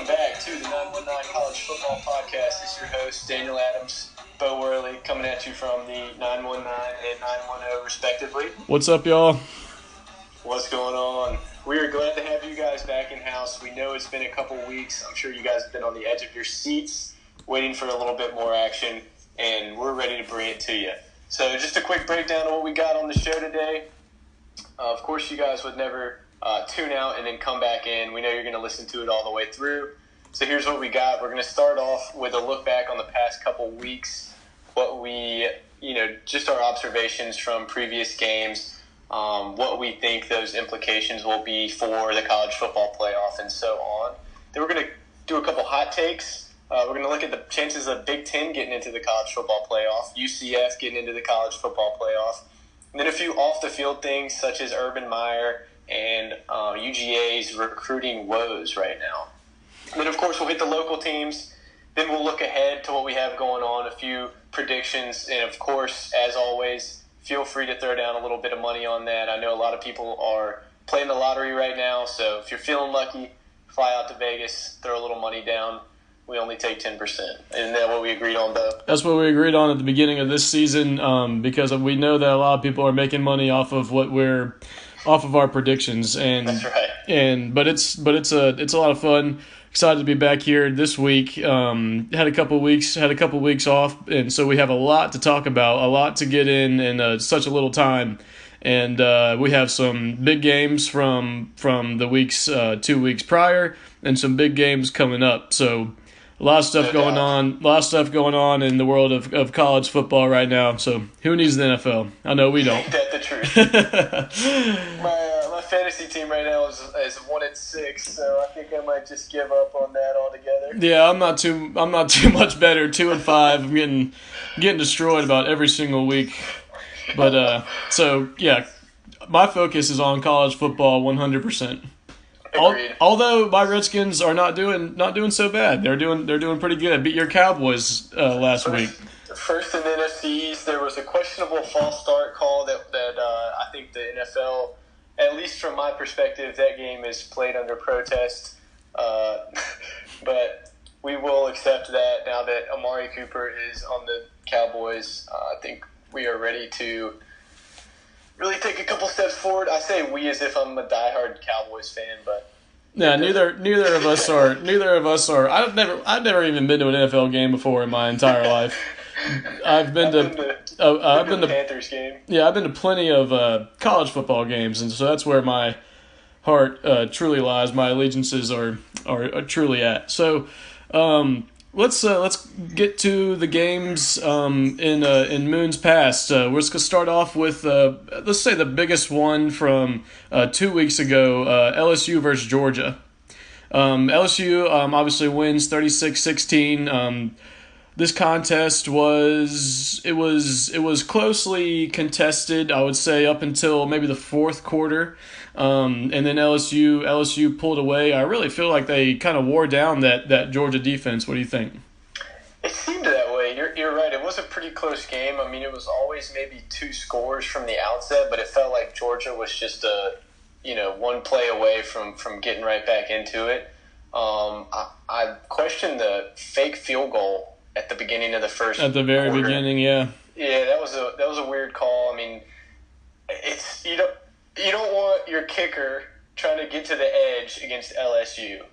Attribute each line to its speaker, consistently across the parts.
Speaker 1: back to the 919 College Football Podcast. This is your host, Daniel Adams, Bo Worley, coming at you from the 919 and 910, respectively.
Speaker 2: What's up, y'all?
Speaker 1: What's going on? We are glad to have you guys back in-house. We know it's been a couple weeks. I'm sure you guys have been on the edge of your seats, waiting for a little bit more action, and we're ready to bring it to you. So just a quick breakdown of what we got on the show today. Of course, you guys would never tune out and then come back in. We know you're going to listen to it all the way through. So here's what we got. We're going to start off with a look back on the past couple weeks, what we, just our observations from previous games, what we think those implications will be for the college football playoff and so on. Then we're going to do a couple hot takes. We're going to look at the chances of Big Ten getting into the college football playoff, UCF getting into the college football playoff, and then a few off-the-field things such as Urban Meyer and UGA's recruiting woes right now. And then, of course, we'll hit the local teams. Then we'll look ahead to what we have going on, a few predictions. And, of course, as always, feel free to throw down a little bit of money on that. I know a lot of people are playing the lottery right now. So if you're feeling lucky, fly out to Vegas, throw a little money down. We only take 10%. Isn't that what we agreed on, though?
Speaker 2: That's what we agreed on at the beginning of this season, because we know that a lot of people are making money off of our predictions, and
Speaker 1: that's right.
Speaker 2: But it's a lot of fun. Excited to be back here this week. Had a couple weeks off, and so we have a lot to talk about, a lot to get in such a little time. And we have some big games from the weeks 2 weeks prior, and some big games coming up. So a lot of stuff going on in the world of college football right now. So who needs the NFL? I know we don't.
Speaker 1: Ain't that the truth? My fantasy team right now is 1-6, so I think I might just give up on that altogether.
Speaker 2: Yeah, I'm not too much better. 2-5. I'm getting destroyed about every single week. But so yeah, my focus is on college football 100%. Although my Redskins are not doing so bad, they're doing pretty good. Beat your Cowboys last week.
Speaker 1: First in the NFC East, there was a questionable false start call that I think the NFL, at least from my perspective, that game is played under protest. But we will accept that now that Amari Cooper is on the Cowboys. I think we are ready to really take a couple steps forward. I say we as if I'm a diehard Cowboys fan, but
Speaker 2: yeah, neither of us are. I've never even been to an NFL game before in my entire life. I've been to
Speaker 1: Panthers game.
Speaker 2: Yeah, I've been to plenty of college football games, and so that's where my heart truly lies. My allegiances are truly at. So let's get to the games in moons past. We're just gonna start off with let's say the biggest one from 2 weeks ago, LSU versus Georgia. LSU obviously wins 36-16. This contest was closely contested, I would say, up until maybe the fourth quarter. And then LSU pulled away. I really feel like they kind of wore down that Georgia defense. What do you think?
Speaker 1: It seemed that way. You're right. It was a pretty close game. I mean, it was always maybe 2 scores from the outset, but it felt like Georgia was just one play away from getting right back into it. I questioned the fake field goal at the beginning of the first.
Speaker 2: At the very
Speaker 1: quarter.
Speaker 2: beginning, yeah.
Speaker 1: Yeah, that was a weird call. I mean, it's you don't want your kicker trying to get to the edge against LSU.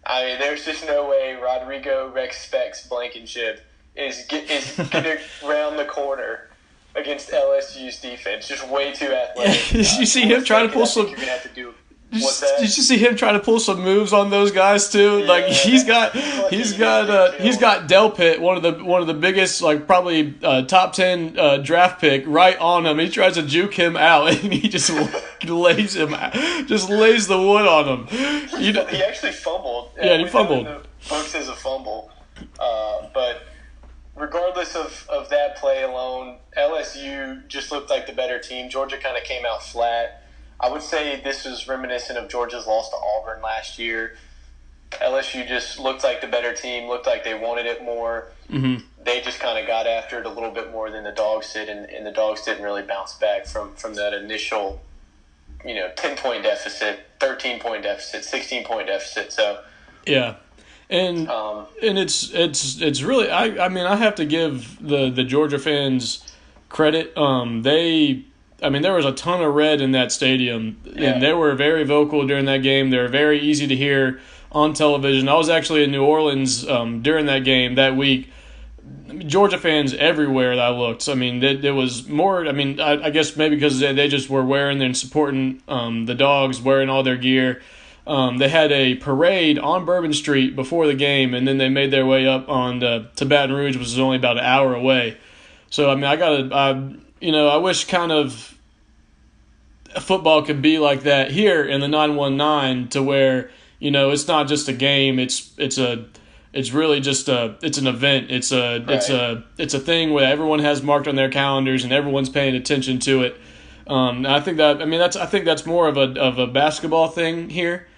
Speaker 1: I mean, there's just no way Rodrigo Rex Specs Blankenship is going to round the corner against LSU's defense. Just way too athletic.
Speaker 2: Did you see him trying to pull some?
Speaker 1: You're going to have to do.
Speaker 2: Did you see him trying to pull some moves on those guys too? Yeah, like he's got Delpit, one of the biggest, like probably top 10 draft pick, right on him. He tries to juke him out, and he just lays the wood on him.
Speaker 1: He actually fumbled.
Speaker 2: Yeah, he fumbled.
Speaker 1: The books as a fumble, but regardless of that play alone, LSU just looked like the better team. Georgia kind of came out flat. I would say this was reminiscent of Georgia's loss to Auburn last year. LSU just looked like the better team, looked like they wanted it more.
Speaker 2: Mm-hmm.
Speaker 1: They just kind of got after it a little bit more than the Dogs did, and the Dogs didn't really bounce back from that initial, 10-point deficit, 13-point deficit, 16-point deficit. So
Speaker 2: yeah. And and it's really I mean I have to give the Georgia fans credit. There was a ton of red in that stadium, and they were very vocal during that game. They were very easy to hear on television. I was actually in New Orleans during that game that week. Georgia fans everywhere that I looked. I mean, there was more. I mean, I guess maybe because they just were wearing and supporting the Dogs, wearing all their gear. They had a parade on Bourbon Street before the game, and then they made their way up to Baton Rouge, which is only about an hour away. So I mean, I wish kind of football could be like that here in the 919, to where it's not just a game. It's really just it's an event. It's a thing where everyone has marked on their calendars and everyone's paying attention to it. And I think that's more of a basketball thing here.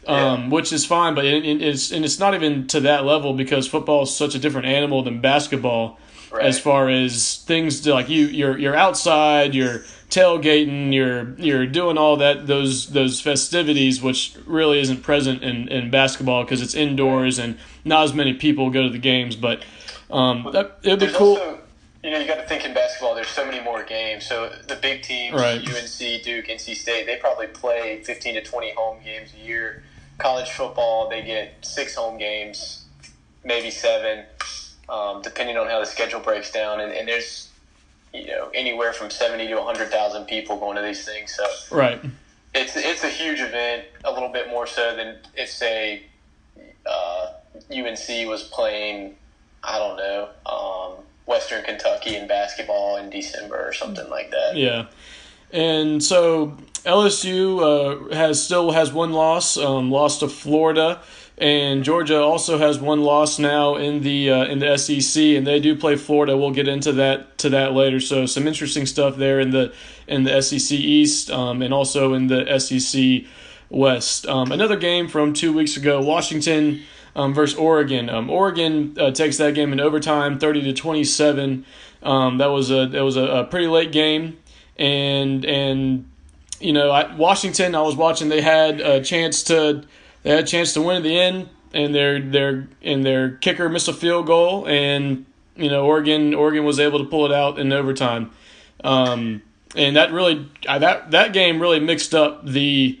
Speaker 2: Which is fine, but it's not even to that level, because football is such a different animal than basketball, as far as things like you're outside, you're tailgating, you're doing all those festivities, which really isn't present in basketball because it's indoors and not as many people go to the games. But it'd be cool.
Speaker 1: Also, you got to think in basketball, there's so many more games. So the big teams, UNC, Duke, NC State, they probably play 15 to 20 home games a year. College football, they get 6 home games, maybe 7, depending on how the schedule breaks down. And there's, anywhere from 70 to 100,000 people going to these things. So it's a huge event, a little bit more so than if, say, UNC was playing, I don't know, Western Kentucky in basketball in December or something like that.
Speaker 2: Yeah. And so LSU still has one loss, lost to Florida, and Georgia also has one loss now in the SEC, and they do play Florida. We'll get into that later. So some interesting stuff there in the SEC East, and also in the SEC West. Another game from 2 weeks ago, Washington versus Oregon. Oregon takes that game in overtime, 30-27. That was a pretty late game. And Washington, I was watching. They had a chance to win at the end, and their kicker missed a field goal, and Oregon was able to pull it out in overtime. And that really that game really mixed up the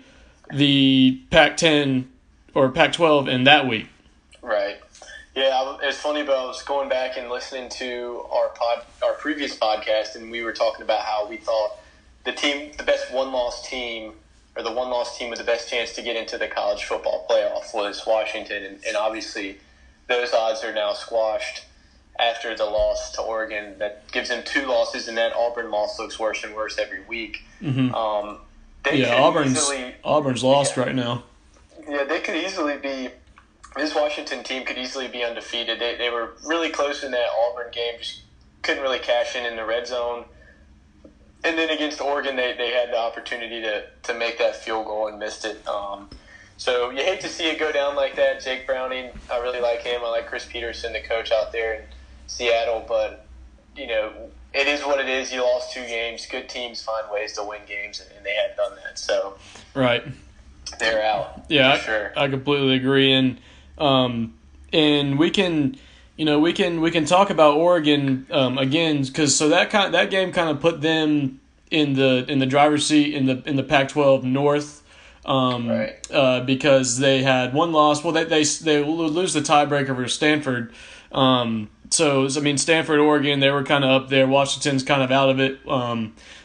Speaker 2: Pac-10 or Pac-12 in that week.
Speaker 1: Right. Yeah, it's funny, but I was going back and listening to our previous podcast, and we were talking about how we thought the best one-loss team, or the one-loss team with the best chance to get into the college football playoff, was Washington, and obviously those odds are now squashed after the loss to Oregon. That gives them 2 losses, and that Auburn loss looks worse and worse every week.
Speaker 2: Mm-hmm. Auburn's lost right now.
Speaker 1: Yeah, they could easily be. This Washington team could easily be undefeated. They were really close in that Auburn game, just couldn't really cash in the red zone. And then against Oregon, they had the opportunity to make that field goal and missed it. So you hate to see it go down like that. Jake Browning, I really like him. I like Chris Peterson, the coach out there in Seattle. But, it is what it is. You lost 2 games. Good teams find ways to win games, and they hadn't done that. So they're out.
Speaker 2: Yeah,
Speaker 1: for sure.
Speaker 2: I completely agree. And we can talk about Oregon again, because that game kind of put them in the driver's seat in the Pac-12 North, because they had one loss. Well, they lose the tiebreaker for Stanford. So I mean, Stanford, Oregon, they were kind of up there. Washington's kind of out of it.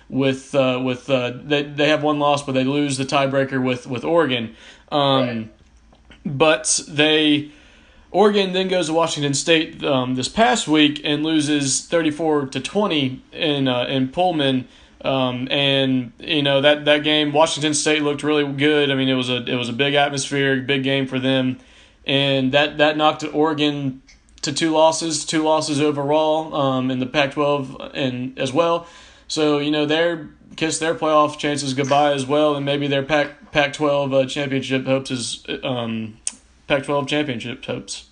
Speaker 2: They have one loss, but they lose the tiebreaker with Oregon. But Oregon then goes to Washington State this past week and loses 34-20 in Pullman. And that game, Washington State looked really good. I mean, it was a big atmosphere, big game for them, and that knocked Oregon to 2 losses overall in the Pac-12 and as well. So they kiss their playoff chances goodbye as well, and maybe their Pac-12 championship hopes Pac-12 championship hopes.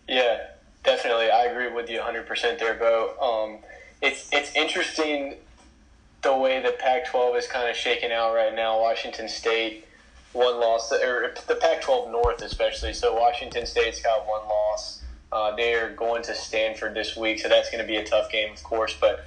Speaker 1: Yeah, definitely. I agree with you 100% there, Bo. It's interesting the way the Pac-12 is kind of shaking out right now. Washington State, one loss, or the Pac-12 North especially. So Washington State's got one loss. They are going to Stanford this week, so that's going to be a tough game, of course. But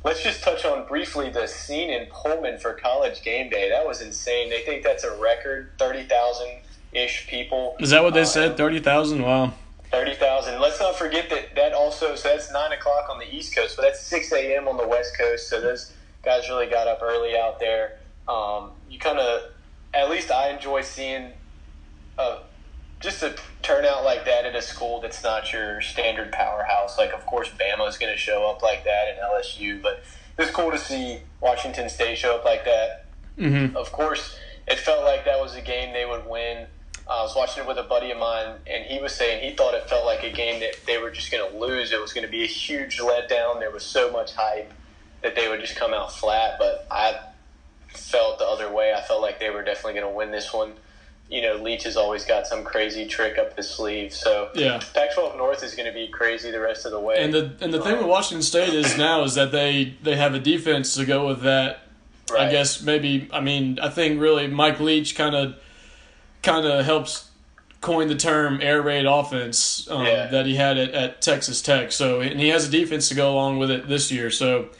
Speaker 1: let's just touch on briefly the scene in Pullman for College Game Day. That was insane. They think that's a record, 30,000-ish people.
Speaker 2: Is that what they said? 30,000? Wow.
Speaker 1: 30,000. Let's not forget that also, so that's 9 o'clock on the East Coast, but that's 6 a.m. on the West Coast, so those guys really got up early out there. You kind of, at least I enjoy seeing just a turnout like that at a school that's not your standard powerhouse. Like, of course, Bama's going to show up like that and LSU, but it's cool to see Washington State show up like that.
Speaker 2: Mm-hmm.
Speaker 1: Of course, it felt like that was a game they would win. I was watching it with a buddy of mine, and he was saying he thought it felt like a game that they were just going to lose. It was going to be a huge letdown. There was so much hype that they would just come out flat, but I felt the other way. I felt like they were definitely going to win this one. You know, Leach has always got some crazy trick up his sleeve. So
Speaker 2: yeah.
Speaker 1: Pac-12 North is going to be crazy the rest of the way.
Speaker 2: And the thing with Washington State is that they have a defense to go with that. Right. I guess maybe, I think really Mike Leach kind of helps coin the term air raid offense that he had at Texas Tech. So, and he has a defense to go along with it this year. So,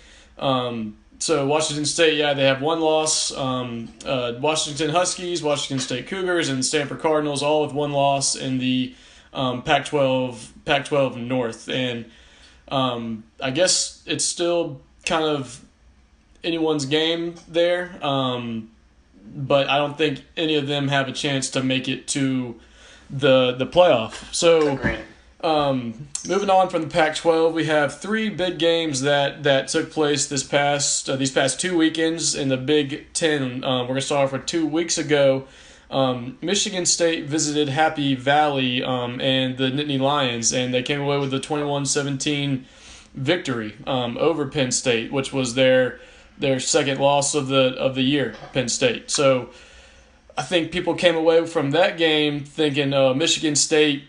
Speaker 2: so Washington State, they have one loss. Washington Huskies, Washington State Cougars, and Stanford Cardinals all with one loss in the Pac-12 North. And I guess it's still kind of anyone's game there. But I don't think any of them have a chance to make it to the playoff. So, moving on from the Pac-12, we have three big games that took place these past 2 weekends in the Big Ten. We're going to start off with 2 weeks ago. Michigan State visited Happy Valley and the Nittany Lions, and they came away with a 21-17 victory over Penn State, which was their second loss of the year, Penn State. So I think people came away from that game thinking Michigan State,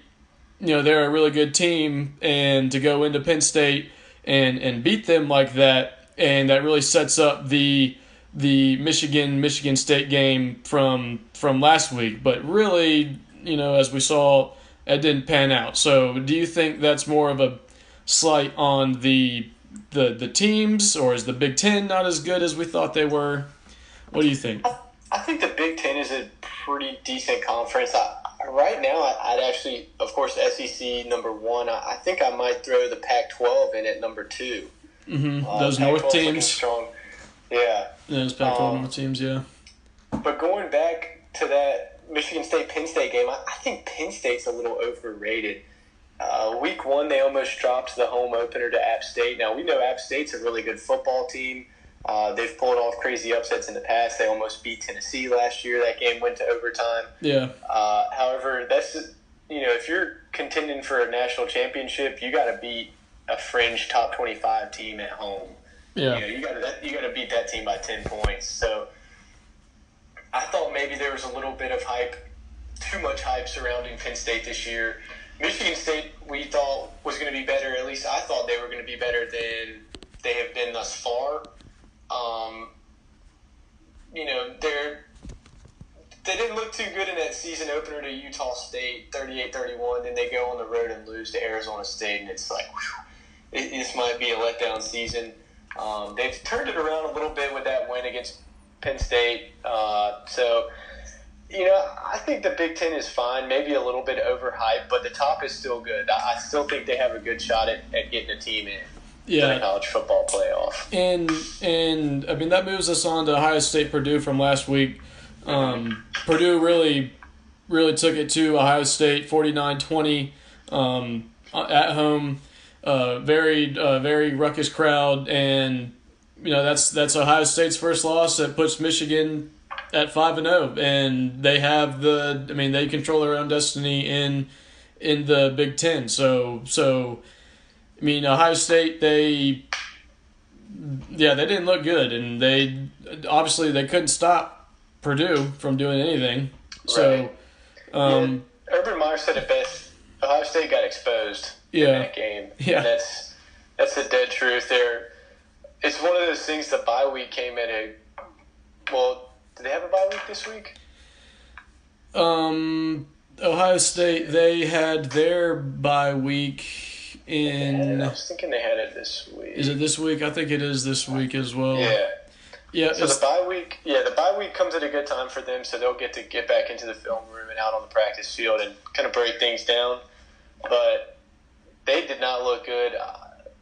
Speaker 2: they're a really good team, and to go into Penn State and beat them like that, and that really sets up the Michigan State game from last week. But really, as we saw, it didn't pan out. So do you think that's more of a slight on the teams, or is the Big Ten not as good as we thought they were? What do you think?
Speaker 1: I think the Big Ten is a pretty decent conference. Right now, I'd actually, of course, SEC number one. I think I might throw the Pac-12 in at number two.
Speaker 2: Mm-hmm. Those North teams.
Speaker 1: Strong. Yeah.
Speaker 2: Those Pac-12 North teams, yeah.
Speaker 1: But going back to that Michigan State-Penn State game, I think Penn State's a little overrated. Week one, they almost dropped the home opener to App State. Now, we know App State's a really good football team. They've pulled off crazy upsets in the past. They almost beat Tennessee last year. That game went to overtime.
Speaker 2: Yeah.
Speaker 1: However, that's if you're contending for a national championship, you got to beat a fringe top 25 team at home.
Speaker 2: Yeah.
Speaker 1: You got to beat that team by 10 points. So I thought maybe there was a little bit of hype, too much hype surrounding Penn State this year. Michigan State, we thought was going to be better. At least I thought they were going to be better than they have been thus far. They didn't look too good in that season opener to Utah State, 38-31. Then they go on the road and lose to Arizona State, and it's like, this might be a letdown season. They've turned it around a little bit with that win against Penn State. I think the Big Ten is fine, maybe a little bit overhyped, but the top is still good. I still think they have a good shot at getting a team in the college football playoff.
Speaker 2: And that moves us on to Ohio State Purdue from last week. Purdue really took it to Ohio State 49-20 at home. Very ruckus crowd, and that's Ohio State's first loss. That puts Michigan at 5-0, and they have they control their own destiny in the Big Ten. So Ohio State, they didn't look good, and they couldn't stop Purdue from doing anything. So
Speaker 1: Urban Meyer said it best. Ohio State got exposed in that game.
Speaker 2: Yeah,
Speaker 1: and that's the dead truth. It's one of those things. The bye week came at did they have a bye week this week?
Speaker 2: Ohio State, they had their bye week
Speaker 1: I
Speaker 2: in.
Speaker 1: was thinking they had it this week.
Speaker 2: Is it this week? I think it is this week as well.
Speaker 1: Yeah.
Speaker 2: Yeah.
Speaker 1: So the bye week comes at a good time for them, so they'll get to get back into the film room and out on the practice field and kind of break things down. But they did not look good.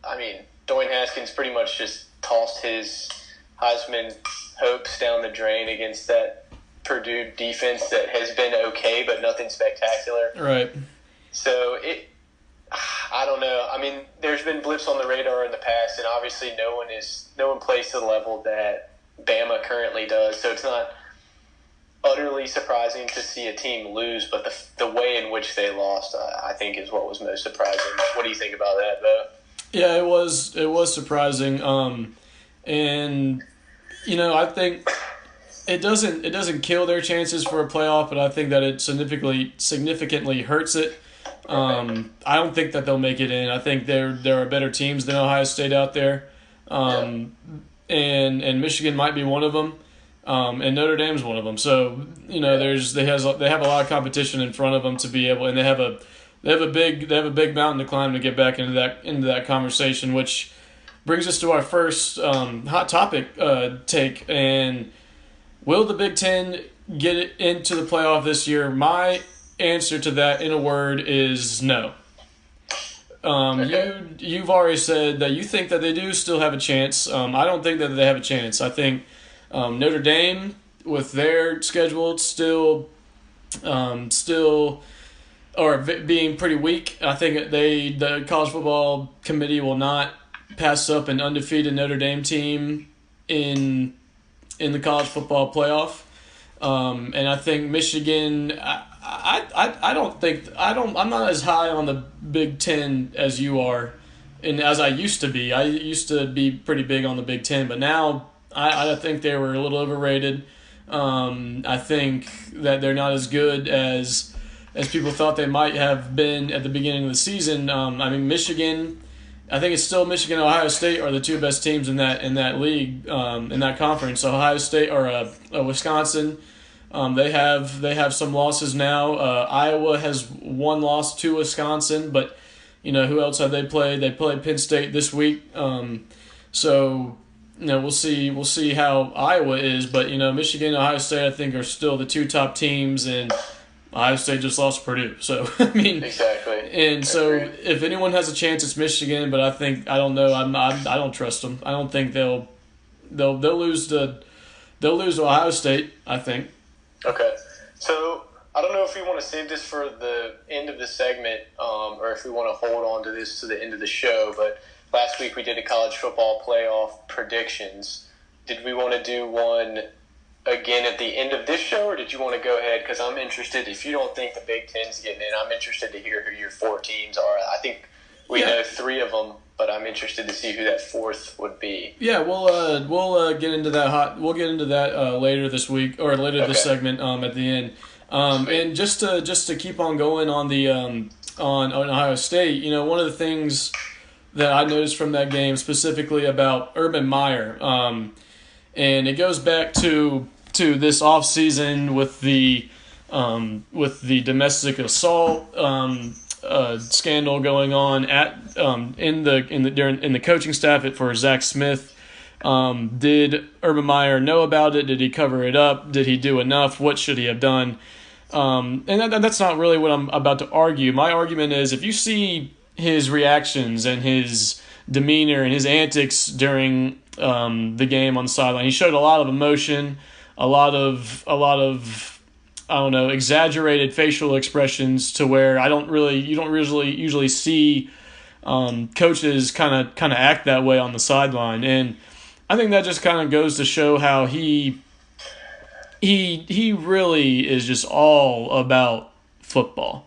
Speaker 1: I mean, Dwayne Haskins pretty much just tossed his Heisman hopes down the drain against that Purdue defense that has been okay, but nothing spectacular.
Speaker 2: Right.
Speaker 1: So I don't know. I mean, there's been blips on the radar in the past, and obviously no one plays to the level that Bama currently does. So it's not utterly surprising to see a team lose, but the way in which they lost, I think, is what was most surprising. What do you think about that, though?
Speaker 2: Yeah, it was surprising. And I think it doesn't kill their chances for a playoff, but I think that it significantly hurts it. I don't think that they'll make it in. I think there are better teams than Ohio State out there, and Michigan might be one of them, and Notre Dame's one of them. So they have a lot of competition in front of them to be able, and they have a big mountain to climb to get back into that conversation, which brings us to our first hot topic take. And will the Big Ten get it into the playoff this year? My answer to that, in a word, is no. You've already said that you think that they do still have a chance. I don't think that they have a chance. I think Notre Dame, with their schedule still being pretty weak, I think the college football committee will not pass up an undefeated Notre Dame team in the college football playoff. And I think Michigan, I'm not as high on the Big Ten as you are, and as I used to be. I used to be pretty big on the Big Ten, but now I think they were a little overrated. I think that they're not as good as people thought they might have been at the beginning of the season. I mean, Michigan, I think it's still Michigan and Ohio State are the two best teams in that league, in that conference. Ohio State or Wisconsin, they have some losses now. Iowa has one loss to Wisconsin, but who else have they played? They played Penn State this week. So we'll see how Iowa is, but Michigan and Ohio State I think are still the two top teams, and Ohio State just lost Purdue. So I mean,
Speaker 1: exactly.
Speaker 2: And so if anyone has a chance, it's Michigan. But I don't know. I don't trust them. I don't think they'll lose to Ohio State, I think.
Speaker 1: Okay. So I don't know if we want to save this for the end of the segment, or if we want to hold on to this to the end of the show. But last week we did a college football playoff predictions. Did we want to do one again at the end of this show, or did you want to go ahead? Because I'm interested. If you don't think the Big Ten's getting in, I'm interested to hear who your four teams are. I think we know three of them, but I'm interested to see who that fourth would be.
Speaker 2: Yeah, we'll get into that We'll get into that later this week, or later this segment at the end. And just to keep on going on the on Ohio State, one of the things that I noticed from that game specifically about Urban Meyer, and it goes back to this offseason with the domestic assault scandal going on in the coaching staff for Zach Smith. Did Urban Meyer know about it? Did he cover it up? Did he do enough? What should he have done? And that's not really what I'm about to argue. My argument is, if you see his reactions and his demeanor and his antics during the game on the sideline, he showed a lot of emotion, a lot of I don't know, exaggerated facial expressions to where you don't usually see coaches kind of act that way on the sideline. And I think that just kind of goes to show how he really is just all about football.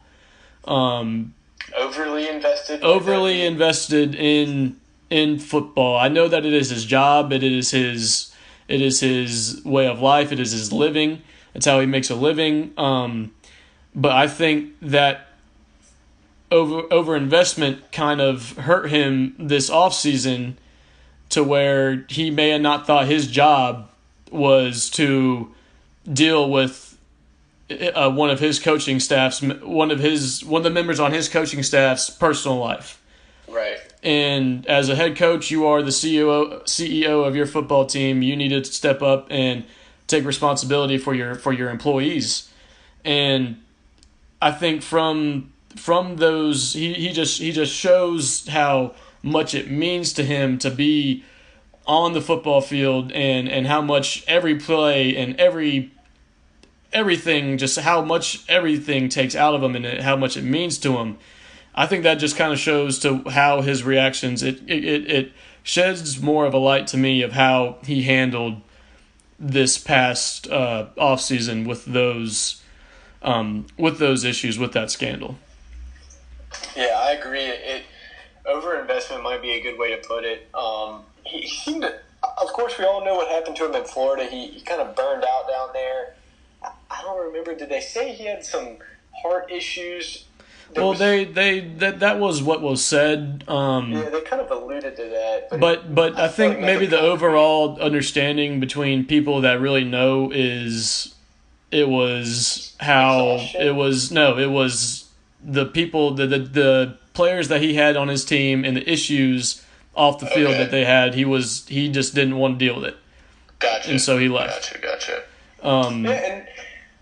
Speaker 1: Overly
Speaker 2: invested in football. I know that it is his job. It is his way of life. It is his living. It's how he makes a living. But I think that over investment kind of hurt him this offseason, to where he may have not thought his job was to deal with one of his coaching staff's one of the members on his coaching staff's personal life.
Speaker 1: Right.
Speaker 2: And as a head coach, you are the CEO of your football team. You need to step up and take responsibility for your employees. And I think from those, he just shows how much it means to him to be on the football field, and how much every play and everything, just how much everything takes out of him and how much it means to him. I think that just kind of shows to how his reactions, it sheds more of a light to me of how he handled this past offseason with those issues, with that scandal.
Speaker 1: Yeah, I agree. Overinvestment might be a good way to put it. He seemed to, of course, we all know what happened to him in Florida. He kind of burned out down there. I don't remember. Did they say he had some heart issues?
Speaker 2: That was what was said.
Speaker 1: Yeah, they kind of alluded to that.
Speaker 2: But I think like maybe the overall understanding between people that really know is it was the people, the players that he had on his team and the issues off the field that they had. He just didn't want to deal with it.
Speaker 1: Gotcha.
Speaker 2: And so he left.
Speaker 1: Gotcha. And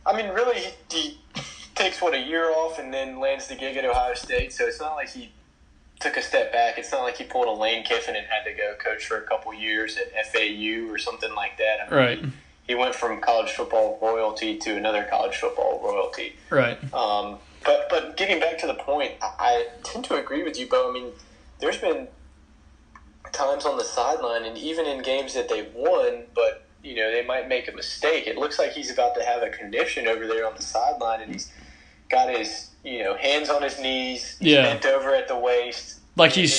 Speaker 1: I mean, really, he takes a year off and then lands the gig at Ohio State. So it's not like he took a step back. It's not like he pulled a Lane Kiffin and had to go coach for a couple years at FAU or something like that. I mean,
Speaker 2: right.
Speaker 1: He went from college football royalty to another college football royalty.
Speaker 2: Right.
Speaker 1: But getting back to the point, I tend to agree with you, Bo. I mean, there's been times on the sideline and even in games that they've won, but they might make a mistake. It looks like he's about to have a condition over there on the sideline, and he's got his hands on his knees, he's bent over at the waist,
Speaker 2: like he's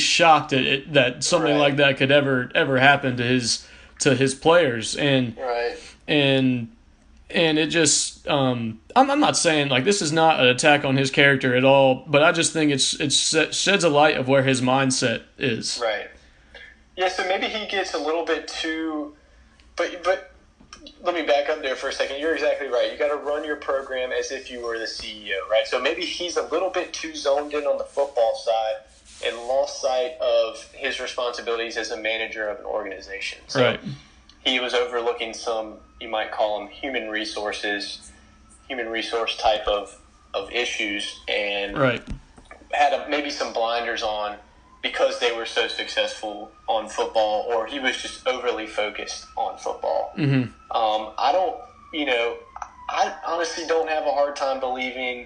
Speaker 2: shocked at it, that something like that could ever happen to his players, and
Speaker 1: right.
Speaker 2: and it just I'm not saying like this is not an attack on his character at all, but I just think it sheds a light of where his mindset is.
Speaker 1: Right. Yeah. So maybe he gets a little bit too. But let me back up there for a second. You're exactly right. You got to run your program as if you were the CEO, right? So maybe he's a little bit too zoned in on the football side and lost sight of his responsibilities as a manager of an organization. So
Speaker 2: right.
Speaker 1: He was overlooking some, you might call them human resource type of issues, and had maybe some blinders on because they were so successful on football, or he was just overly focused on football.
Speaker 2: Mm-hmm.
Speaker 1: I honestly don't have a hard time believing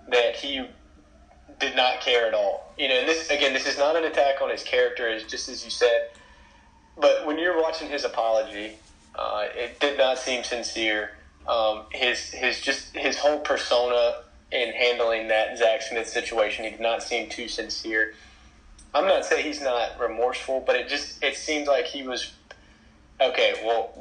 Speaker 1: that he did not care at all. And this is not an attack on his character, just as you said. But when you're watching his apology, it did not seem sincere. His whole persona in handling that Zach Smith situation, he did not seem too sincere. I'm not saying he's not remorseful, but it seems like he was okay. Well,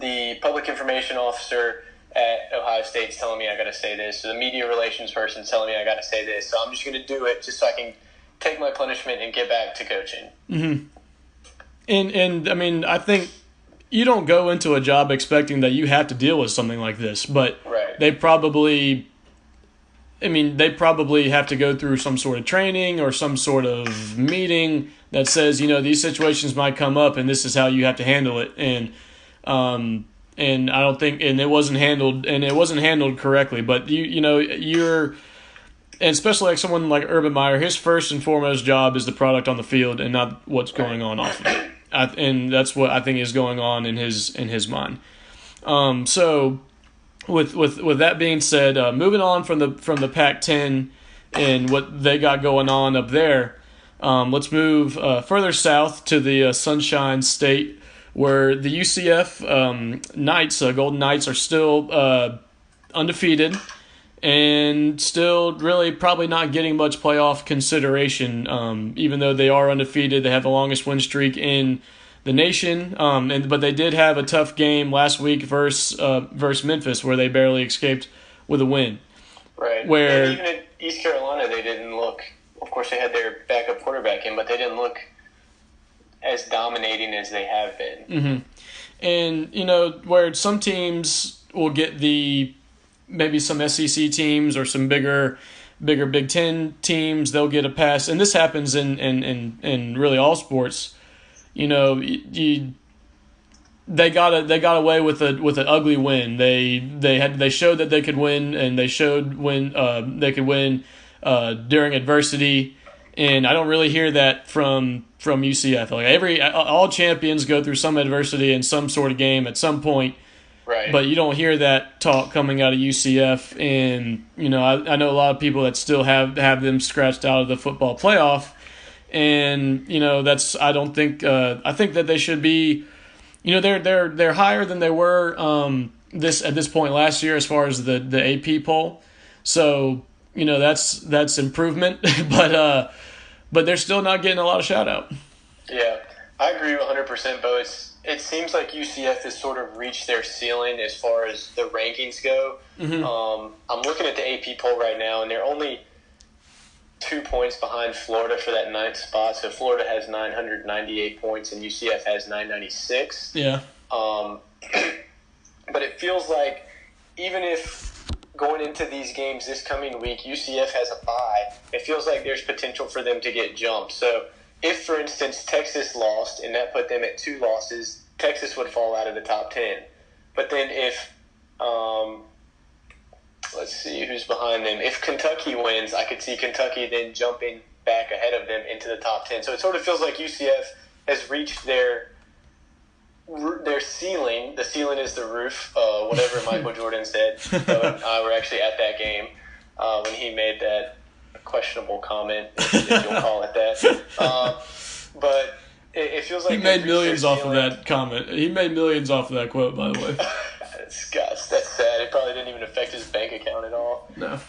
Speaker 1: the public information officer at Ohio State's telling me I got to say this. So the media relations person's telling me I got to say this. So I'm just going to do it just so I can take my punishment and get back to coaching.
Speaker 2: Mm-hmm. And I mean, I think you don't go into a job expecting that you have to deal with something like this, but they probably have to go through some sort of training or some sort of meeting that says, these situations might come up and this is how you have to handle it. And I don't think, and it wasn't handled correctly, but you're, and especially like someone like Urban Meyer, his first and foremost job is the product on the field and not what's going on off of it. And that's what I think is going on in his mind. So with that being said, moving on from the Pac-10 and what they got going on up there, let's move further south to the Sunshine State, where the UCF Knights, Golden Knights, are still undefeated and still really probably not getting much playoff consideration, even though they are undefeated. They have the longest win streak in the nation, but they did have a tough game last week versus Memphis, where they barely escaped with a win.
Speaker 1: Right.
Speaker 2: Where
Speaker 1: and even in East Carolina, they didn't look. Of course, they had their backup quarterback in, but they didn't look as dominating as they have been.
Speaker 2: Mm-hmm. And where some teams will get maybe some SEC teams or some bigger Big Ten teams. They'll get a pass, and this happens in really all sports. They got away with an ugly win. They showed that they could win, and they showed when they could win during adversity. And I don't really hear that from UCF. Like all champions go through some adversity in some sort of game at some point.
Speaker 1: Right.
Speaker 2: But you don't hear that talk coming out of UCF. And I know a lot of people that still have them scratched out of the football playoff. And that's I think that they should be. They're higher than they were at this point last year as far as the AP poll. So that's improvement, but they're still not getting a lot of shout out.
Speaker 1: Yeah, I agree 100%, Bo. It seems like UCF has sort of reached their ceiling as far as the rankings go. Mm-hmm. I'm looking at the AP poll right now, and they're only 2 points behind Florida for that 9th spot. So Florida has 998 points and UCF has 996.
Speaker 2: Yeah.
Speaker 1: But it feels like even if going into these games this coming week, UCF has a bye, it feels like there's potential for them to get jumped. So if, for instance, Texas lost and that put them at 2 losses, Texas would fall out of the top 10. But then if let's see who's behind them. If Kentucky wins, I could see Kentucky then jumping back ahead of them into the top 10. So it sort of feels like UCF has reached their ceiling. The ceiling is the roof, whatever Michael Jordan said. So I were actually at that game when he made that questionable comment, if you'll call it that. But it feels like
Speaker 2: he made millions off of that comment. He made millions off of that quote, by the way.
Speaker 1: That's sad. It probably didn't even affect his bank account at all.
Speaker 2: No.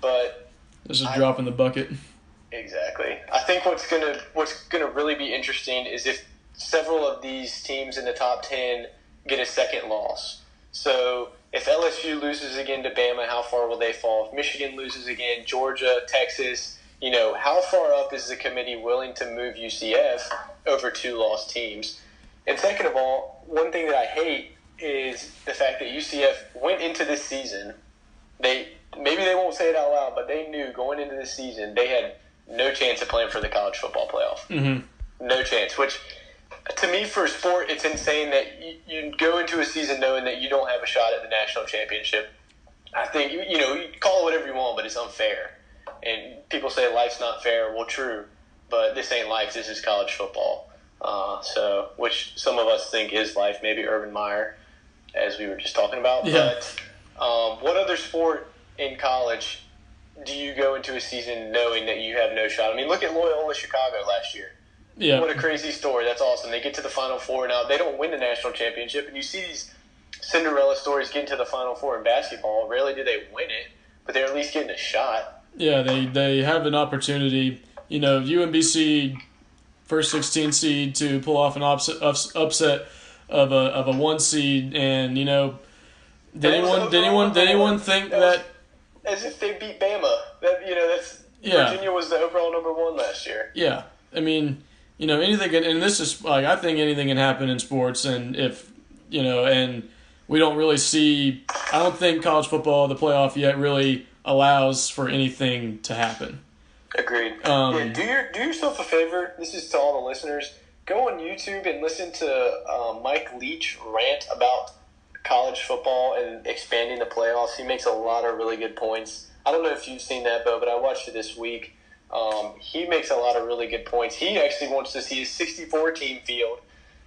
Speaker 1: But
Speaker 2: this is a drop in the bucket.
Speaker 1: Exactly. I think what's gonna really be interesting is if several of these teams in the top 10 get a second loss. So if LSU loses again to Bama, how far will they fall? If Michigan loses again, Georgia, Texas, how far up is the committee willing to move UCF over 2 lost teams? And second of all, one thing that I hate is the fact that UCF went into this season. Maybe they won't say it out loud, but they knew going into this season they had no chance of playing for the college football playoff.
Speaker 2: Mm-hmm.
Speaker 1: No chance, which to me for a sport, it's insane that you go into a season knowing that you don't have a shot at the national championship. I think, you call it whatever you want, but it's unfair. And people say life's not fair. Well, true, but this ain't life. This is college football. Which some of us think is life, maybe Urban Meyer, as we were just talking about.
Speaker 2: Yeah.
Speaker 1: But what other sport in college do you go into a season knowing that you have no shot? I mean, look at Loyola Chicago last year.
Speaker 2: Yeah.
Speaker 1: What a crazy story. That's awesome. They get to the Final Four. Now, they don't win the national championship, and you see these Cinderella stories getting to the Final Four in basketball. Rarely do they win it, but they're at least getting a shot.
Speaker 2: Yeah, they have an opportunity. UMBC, first 16 seed, to pull off an upset of a 1 seed, and did anyone think that?
Speaker 1: As if they beat Bama. Virginia was the overall number 1 last year.
Speaker 2: Yeah, I mean, anything, and this is I think anything can happen in sports, and if and we don't really see. I don't think college football, the playoff yet, really allows for anything to happen.
Speaker 1: Agreed. Do yourself a favor. This is to all the listeners. Go on YouTube and listen to Mike Leach rant about college football and expanding the playoffs. He makes a lot of really good points. I don't know if you've seen that, Bo, but I watched it this week. He makes a lot of really good points. He actually wants to see a 64-team field,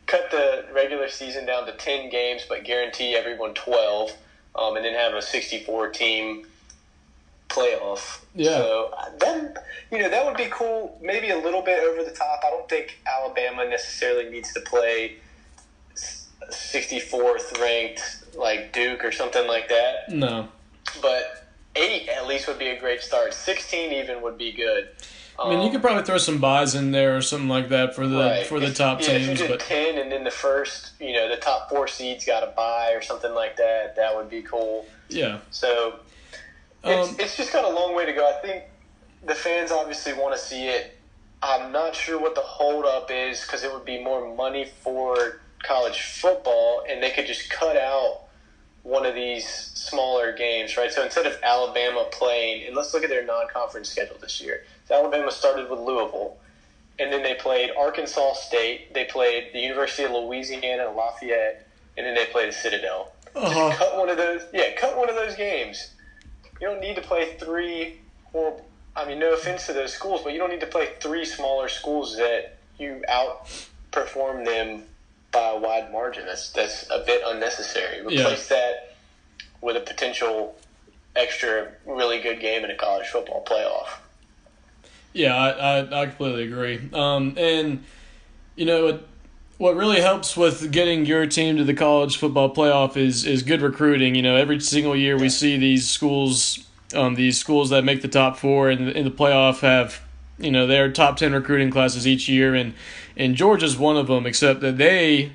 Speaker 1: cut the regular season down to 10 games, but guarantee everyone 12, and then have a 64-team playoff.
Speaker 2: Yeah.
Speaker 1: So that would be cool. Maybe a little bit over the top. I don't think Alabama necessarily needs to play 64th ranked like Duke or something like that.
Speaker 2: No.
Speaker 1: But 8 at least would be a great start. 16 even would be good.
Speaker 2: I mean, you could probably throw some buys in there or something like that for the top teams.
Speaker 1: If you did 10 and then the first, the top 4 seeds got a bye or something like that, that would be cool.
Speaker 2: Yeah.
Speaker 1: So it's just got a long way to go. I think the fans obviously want to see it. I'm not sure what the holdup is because it would be more money for college football, and they could just cut out one of these smaller games, right? So instead of Alabama playing, and let's look at their non-conference schedule this year. So Alabama started with Louisville, and then they played Arkansas State, they played the University of Louisiana Lafayette, and then they played the Citadel. Just cut one of those games. You don't need to play three, or I mean, no offense to those schools, but you don't need to play three smaller schools that you outperform them by a wide margin. That's a bit unnecessary. Replace that with a potential extra really good game in a college football playoff.
Speaker 2: Yeah, I completely agree. And, you know, what really helps with getting your team to the college football playoff is good recruiting. You know, every single year we see these schools that make the top four in the playoff have, you know, their top 10 recruiting classes each year, and Georgia's one of them, except that they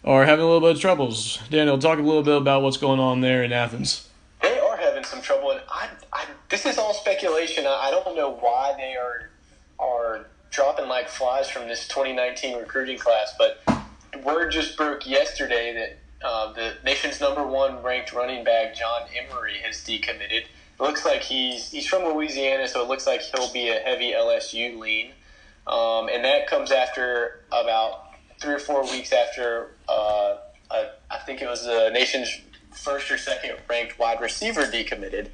Speaker 2: are having a little bit of troubles. Daniel, talk a little bit about what's going on there in Athens.
Speaker 1: They are having some trouble, and this is all speculation. I don't know why they are dropping like flies from this 2019 recruiting class, but word just broke yesterday that the nation's number one ranked running back, John Emery, has decommitted. It looks like he's from Louisiana, so it looks like he'll be a heavy LSU lean. And that comes after about 3 or 4 weeks after I think it was the nation's first or second ranked wide receiver decommitted.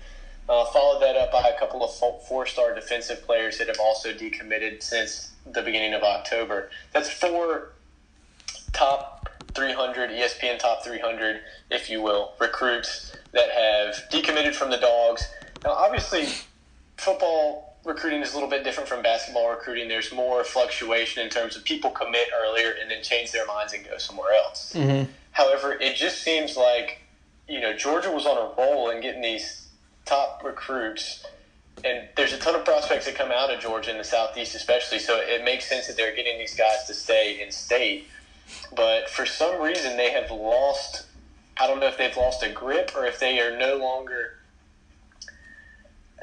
Speaker 1: Followed that up by a couple of 4-star defensive players that have also decommitted since the beginning of October. That's 4 top 300, ESPN top 300, if you will, recruits that have decommitted from the Dogs. Now, obviously, football recruiting is a little bit different from basketball recruiting. There's more fluctuation in terms of people commit earlier and then change their minds and go somewhere else. Mm-hmm. However, it just seems like, you know, Georgia was on a roll in getting these top recruits, and there's a ton of prospects that come out of Georgia in the Southeast especially, so it makes sense that they're getting these guys to stay in state. But for some reason they have lost, I don't know if they've lost a grip or if they are no longer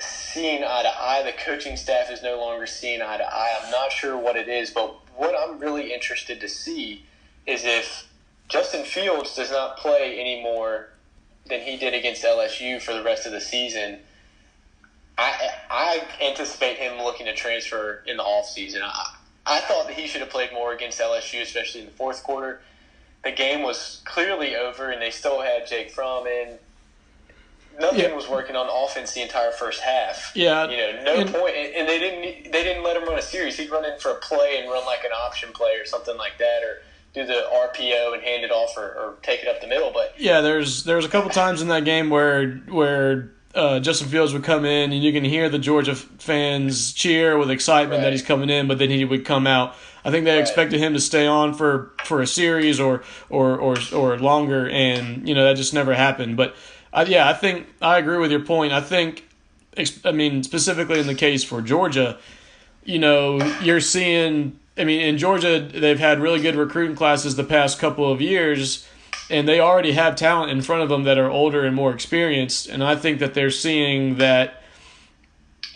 Speaker 1: seeing eye to eye. The coaching staff is no longer seeing eye to eye. I'm not sure what it is, but what I'm really interested to see is if Justin Fields does not play any more than he did against LSU for the rest of the season, I anticipate him looking to transfer in the offseason. I thought that he should have played more against LSU, especially in the fourth quarter. The game was clearly over, and they still had Jake Fromm in. Nothing was working on offense the entire first half. Yeah, you know, no point, and they didn't let him run a series. He'd run in for a play and run like an option play or something like that, or do the RPO and hand it off or take it up the middle. But
Speaker 2: yeah, there's a couple times in that game where Justin Fields would come in and you can hear the Georgia fans cheer with excitement that he's coming in, but then he would come out. I think they expected him to stay on for a series or longer, and you know that just never happened. But I think I agree with your point. I mean specifically in the case for Georgia, you know, you're seeing. I mean, in Georgia, they've had really good recruiting classes the past couple of years, and they already have talent in front of them that are older and more experienced. And I think that they're seeing that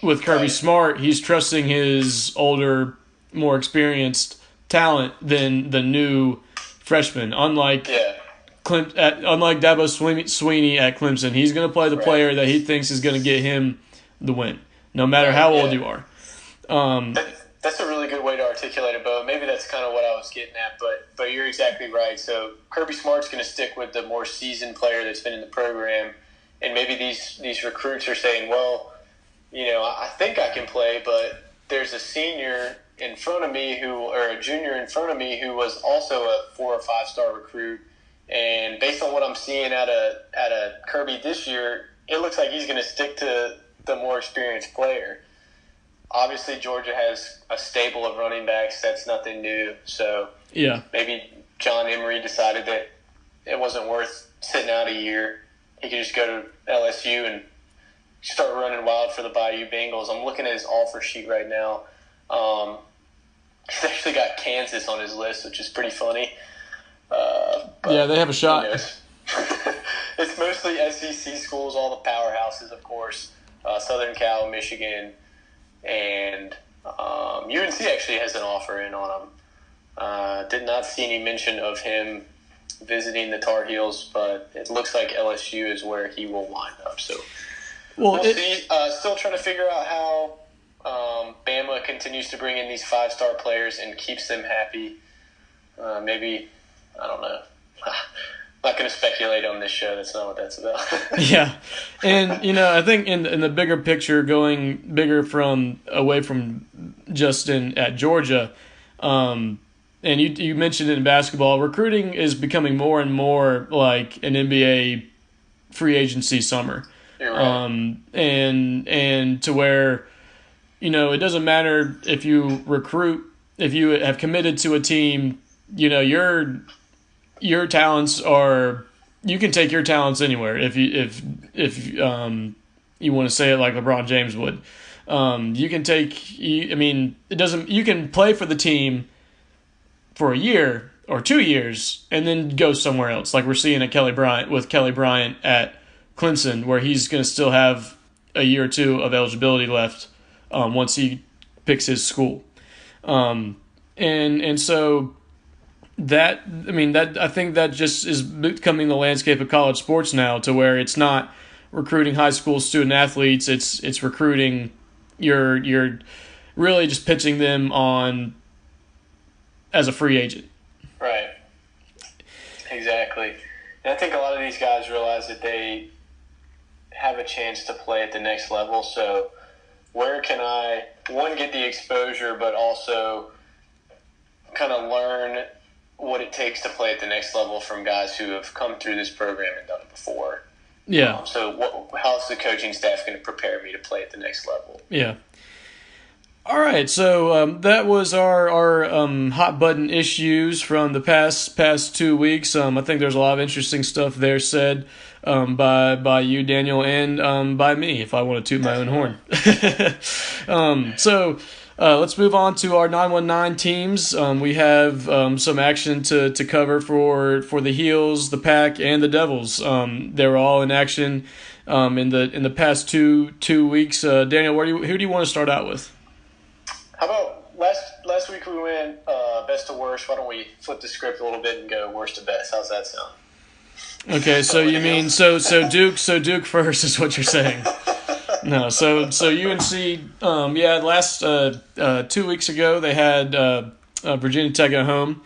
Speaker 2: with Kirby Smart, he's trusting his older, more experienced talent than the new freshman. Unlike Dabo Sweeney at Clemson, he's going to play the player that he thinks is going to get him the win, no matter how old you are.
Speaker 1: That's a really good way to articulate it, Bo. Maybe that's kind of what I was getting at, but you're exactly right. So Kirby Smart's going to stick with the more seasoned player that's been in the program, and maybe these recruits are saying, well, you know, I think I can play, but there's a senior in front of me or a junior in front of me who was also a 4 or 5 star recruit, and based on what I'm seeing out of Kirby this year, it looks like he's going to stick to the more experienced player. Obviously, Georgia has a stable of running backs. That's nothing new. So maybe John Emery decided that it wasn't worth sitting out a year. He could just go to LSU and start running wild for the Bayou Bengals. I'm looking at his offer sheet right now. He's actually got Kansas on his list, which is pretty funny.
Speaker 2: Yeah, they have a shot.
Speaker 1: It's mostly SEC schools, all the powerhouses, of course. Southern Cal, Michigan. And UNC actually has an offer in on him. Did not see any mention of him visiting the Tar Heels, but it looks like LSU is where he will wind up. So we'll see. Still trying to figure out how Bama continues to bring in these 5-star players and keeps them happy. Maybe, I don't know. I'm not going to speculate on this show. That's not what that's about.
Speaker 2: Yeah. And, I think in the bigger picture, going bigger away from Justin at Georgia, and you mentioned it in basketball, recruiting is becoming more and more like an NBA free agency summer.
Speaker 1: You're right.
Speaker 2: And to where, it doesn't matter if you recruit, if you have committed to a team, your talents are, you can take your talents anywhere if you want to say it like LeBron James would. You can you can play for the team for a year or 2 years and then go somewhere else, like we're seeing at Kelly Bryant at Clemson, where he's going to still have a year or two of eligibility left once he picks his school. And so that I think that just is becoming the landscape of college sports now, to where it's not recruiting high school student athletes, it's recruiting you're really just pitching them on as a free agent.
Speaker 1: Right. Exactly. And I think a lot of these guys realize that they have a chance to play at the next level. So where can I, one, get the exposure, but also kind of learn what it takes to play at the next level from guys who have come through this program and done it before.
Speaker 2: Yeah.
Speaker 1: How's the coaching staff going to prepare me to play at the next level?
Speaker 2: Yeah. All right, so that was our hot button issues from the past 2 weeks. I think there's a lot of interesting stuff there said by you, Daniel, and by me, if I want to toot my own horn. So let's move on to our 919 teams. We have some action to cover for the Heels, the Pack, and the Devils. They were all in action in the past two weeks. Daniel, who do you want to start out with?
Speaker 1: How about last week we went best to worst? Why don't we flip the script a little bit and go worst to best? How's that sound?
Speaker 2: Okay, so you mean so Duke first is what you're saying? No, so UNC, last 2 weeks ago they had Virginia Tech at home,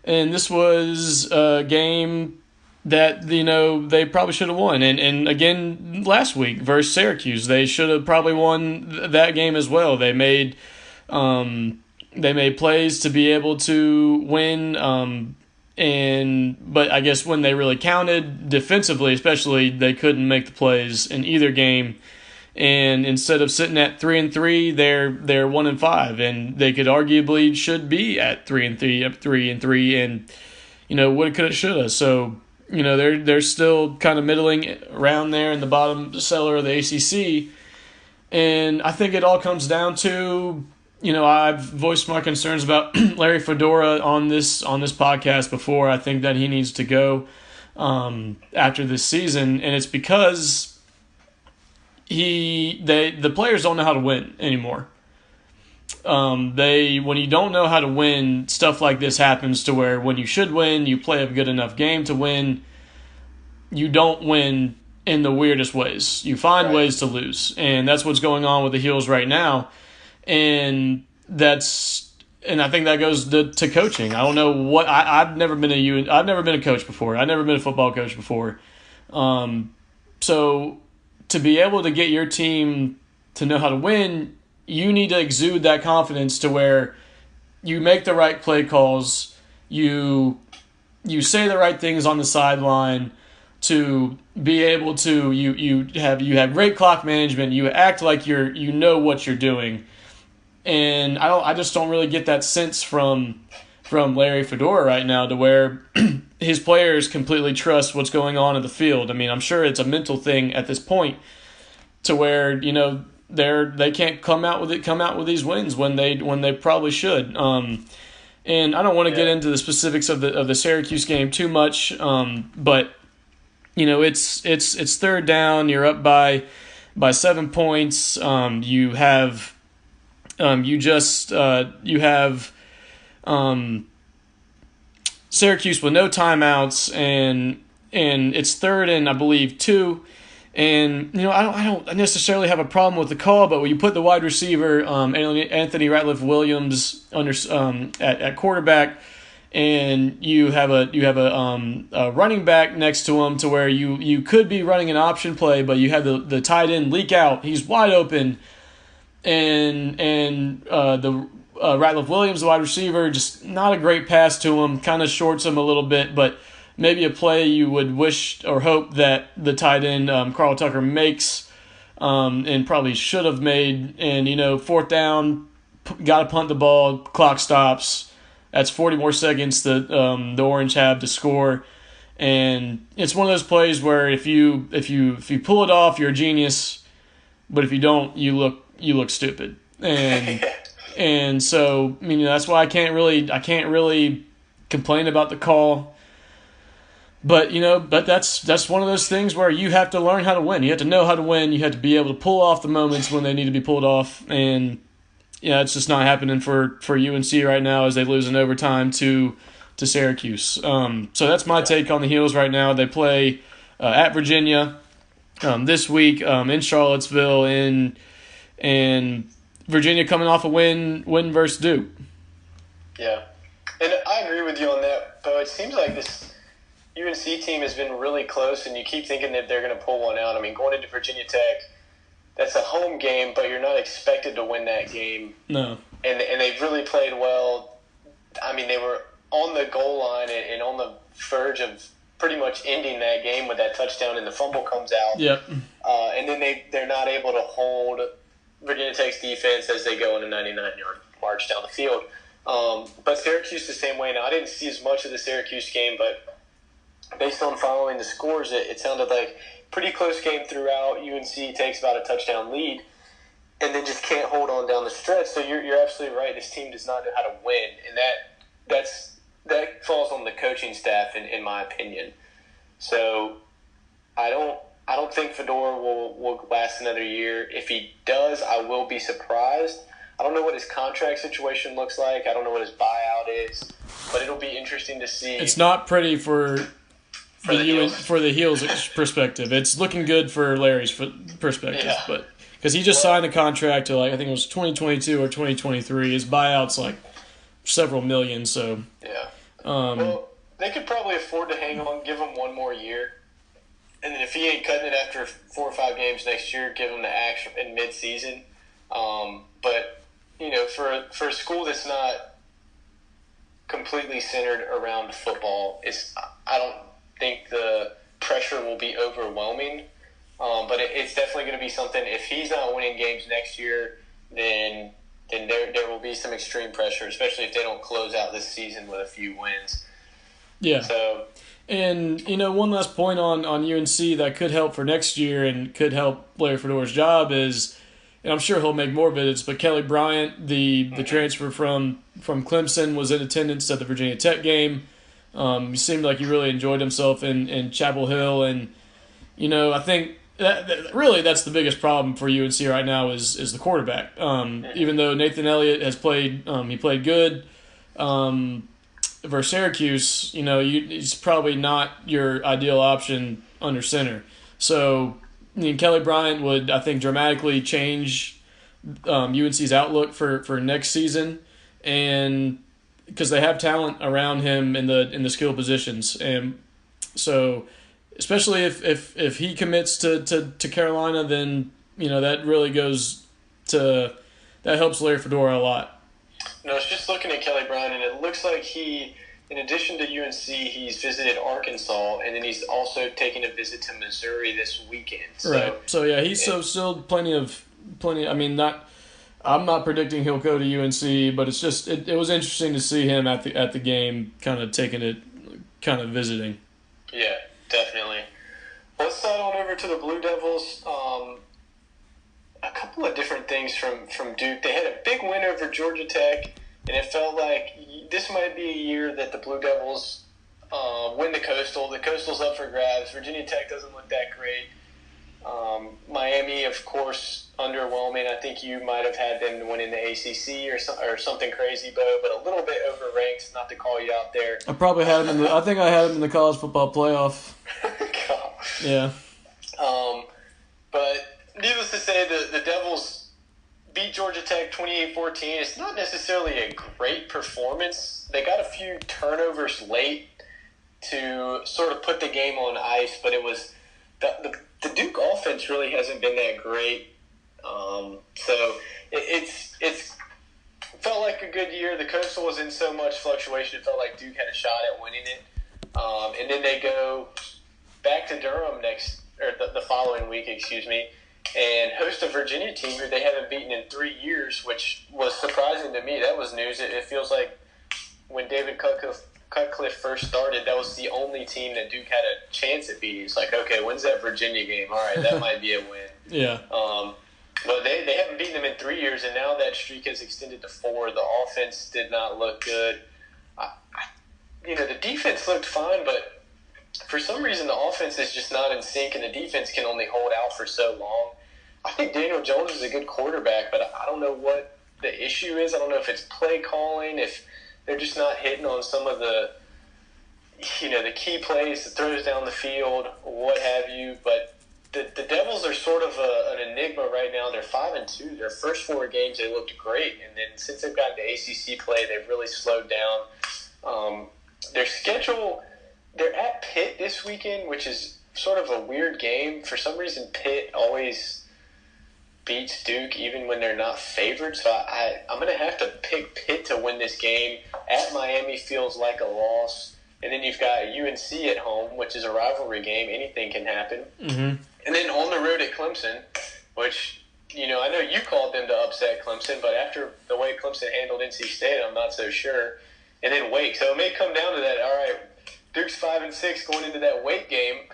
Speaker 2: and this was a game that they probably should have won, and again last week versus Syracuse they should have probably won that game as well. They made plays to be able to win, but I guess when they really counted defensively, especially, they couldn't make the plays in either game. And instead of sitting at 3-3, they're 1-5, and they could arguably should be at 3-3, and woulda, coulda, shoulda. So they're still kind of middling around there in the bottom cellar of the ACC, and I think it all comes down to. I've voiced my concerns about Larry Fedora on this podcast before. I think that he needs to go after this season, and it's because the players don't know how to win anymore. When you don't know how to win, stuff like this happens, to where when you should win, you play a good enough game to win. You don't win in the weirdest ways. You find ways to lose, and that's what's going on with the Heels right now. And I think that goes to coaching. I don't know what I've never been a coach before. I've never been a football coach before. So to be able to get your team to know how to win, you need to exude that confidence to where you make the right play calls, you say the right things on the sideline, to be able to you have great clock management. You act like you know what you're doing. And I just don't really get that sense from Larry Fedora right now, to where his players completely trust what's going on in the field. I mean, I'm sure it's a mental thing at this point, to where they can't come out with these wins when they probably should. And I don't want to get into the specifics of the Syracuse game too much, but it's third down. You're up by 7 points. You have Syracuse with no timeouts, and it's 3rd and I believe 2. And I don't necessarily have a problem with the call, but when you put the wide receiver Anthony Ratliff-Williams under at quarterback, and you have a running back next to him to where you could be running an option play, but you have the tight end leak out, he's wide open, and the Ratliff-Williams, the wide receiver, just not a great pass to him, kind of shorts him a little bit, but maybe a play you would wish or hope that the tight end, Carl Tucker, makes, and probably should have made. And, 4th down, got to punt the ball, clock stops. That's 40 more seconds that the Orange have to score. And it's one of those plays where if you pull it off, you're a genius, but if you don't, you look stupid. And and so, that's why I can't really complain about the call. But that's one of those things where you have to learn how to win. You have to know how to win. You have to be able to pull off the moments when they need to be pulled off. And it's just not happening for UNC right now as they lose in overtime to Syracuse. So that's my take on the Heels right now. They play at Virginia this week in Charlottesville, and Virginia coming off a win versus Duke.
Speaker 1: Yeah, and I agree with you on that. But it seems like this UNC team has been really close, and you keep thinking that they're going to pull one out. Going into Virginia Tech, that's a home game, but you're not expected to win that game.
Speaker 2: No.
Speaker 1: And they've really played well. They were on the goal line and on the verge of pretty much ending that game with that touchdown, and the fumble comes out.
Speaker 2: Yep.
Speaker 1: And then they're not able to hold Virginia Tech's defense as they go on a 99-yard march down the field. But Syracuse the same way. Now, I didn't see as much of the Syracuse game, but based on following the scores, it sounded like pretty close game throughout. UNC takes about a touchdown lead and then just can't hold on down the stretch. So you're absolutely right. This team does not know how to win, and that falls on the coaching staff, in my opinion. So I don't think Fedora will last another year. If he does, I will be surprised. I don't know what his contract situation looks like. I don't know what his buyout is, but it'll be interesting to see.
Speaker 2: It's not pretty for the Heels perspective. It's looking good for Larry's perspective, but because he just signed a contract to I think it was 2022 or 2023. His buyout's like several million. So
Speaker 1: well, they could probably afford to hang on, give him one more year, and then if he ain't cutting it after 4 or 5 games next year, give him the action in mid-season. But for a school that's not completely centered around football, I don't think the pressure will be overwhelming, but it's definitely going to be something. If he's not winning games next year, then there will be some extreme pressure, especially if they don't close out this season with a few wins.
Speaker 2: Yeah.
Speaker 1: So,
Speaker 2: and one last point on UNC that could help for next year and could help Larry Fedora's job is, and I'm sure he'll make more visits, but Kelly Bryant, the transfer from Clemson, was in attendance at the Virginia Tech game. He seemed like he really enjoyed himself in Chapel Hill, and I think that really that's the biggest problem for UNC right now is the quarterback. Even though Nathan Elliott has played, he played good versus Syracuse. He's probably not your ideal option under center. So Kelly Bryant would, I think, dramatically change UNC's outlook for next season, and because they have talent around him in the skill positions, and so especially if he commits to Carolina, then that really that helps Larry Fedora a lot.
Speaker 1: I was just looking at Kelly Bryant, and it looks like he, in addition to UNC, he's visited Arkansas, and then he's also taking a visit to Missouri this weekend.
Speaker 2: Right. So yeah, he's still plenty. I mean, I'm not predicting he'll go to UNC, but it's just it was interesting to see him at the game, kind of taking it, kind of visiting.
Speaker 1: Yeah, definitely. Let's slide on over to the Blue Devils. A couple of different things from Duke. They had a big win over Georgia Tech, and it felt like this might be a year that the Blue Devils win the Coastal. The Coastal's up for grabs. Virginia Tech doesn't look that great. Miami, of course, underwhelming. I think you might have had them winning the ACC or something crazy, Bo, but a little bit overranked. Not to call you out there.
Speaker 2: I probably had him I think I had him in the college football playoff. Yeah.
Speaker 1: But needless to say, the Devils beat Georgia Tech 28-14. It's not necessarily a great performance. They got a few turnovers late to sort of put the game on ice, but it was the Duke offense really hasn't been that great. So it's felt like a good year. The Coastal was in so much fluctuation, it felt like Duke had a shot at winning it. And then they go back to Durham the following week, and host a Virginia team who they haven't beaten in 3 years, which was surprising to me. That was news. It feels like when David Cutcliffe first started, that was the only team that Duke had a chance at beating. It's like, okay, when's that Virginia game? All right, that might be a win.
Speaker 2: Yeah.
Speaker 1: But they haven't beaten them in 3 years, and now that streak has extended to 4. The offense did not look good. The defense looked fine, but for some reason the offense is just not in sync, and the defense can only hold out for so long. I think Daniel Jones is a good quarterback, but I don't know what the issue is. I don't know if it's play calling, if they're just not hitting on some of the key plays, the throws down the field, what have you. But the Devils are sort of an enigma right now. They're 5-2. Their first 4 games they looked great, and then since they've gotten to ACC play, they've really slowed down. Their schedule, they're at Pitt this weekend, which is sort of a weird game. For some reason, Pitt always beats Duke even when they're not favored. So I'm going to have to pick Pitt to win this game. At Miami feels like a loss. And then you've got UNC at home, which is a rivalry game. Anything can happen.
Speaker 2: Mm-hmm.
Speaker 1: And then on the road at Clemson, which, I know you called them to upset Clemson, but after the way Clemson handled NC State, I'm not so sure. And then Wake. So it may come down to that. All right, Duke's 5-6 going into that Wake game.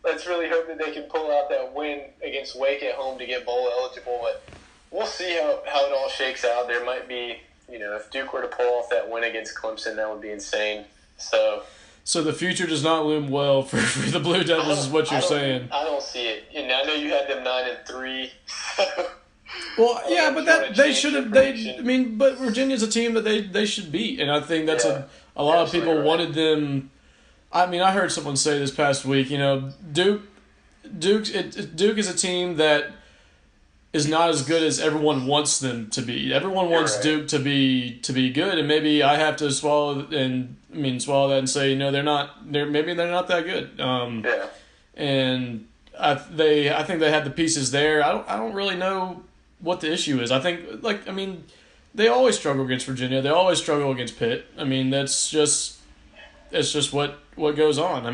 Speaker 1: Let's really hope that they can pull out that win against Wake at home to get bowl eligible. But we'll see how it all shakes out. There might be, if Duke were to pull off that win against Clemson, that would be insane. So
Speaker 2: the future does not loom well for the Blue Devils, is what you're saying.
Speaker 1: I don't see it. I know you had them 9-3.
Speaker 2: Well, yeah, but they should have. But Virginia's a team that they should beat, and I think that's a lot of people wanted them. I mean, I heard someone say this past week. Duke is a team that is not as good as everyone wants them to be. Everyone wants Duke to be good, and maybe I have to swallow that and say they're not. Maybe they're not that good. And I think they have the pieces there. I don't really know what the issue is. I think they always struggle against Virginia. They always struggle against Pitt. That's just what goes on.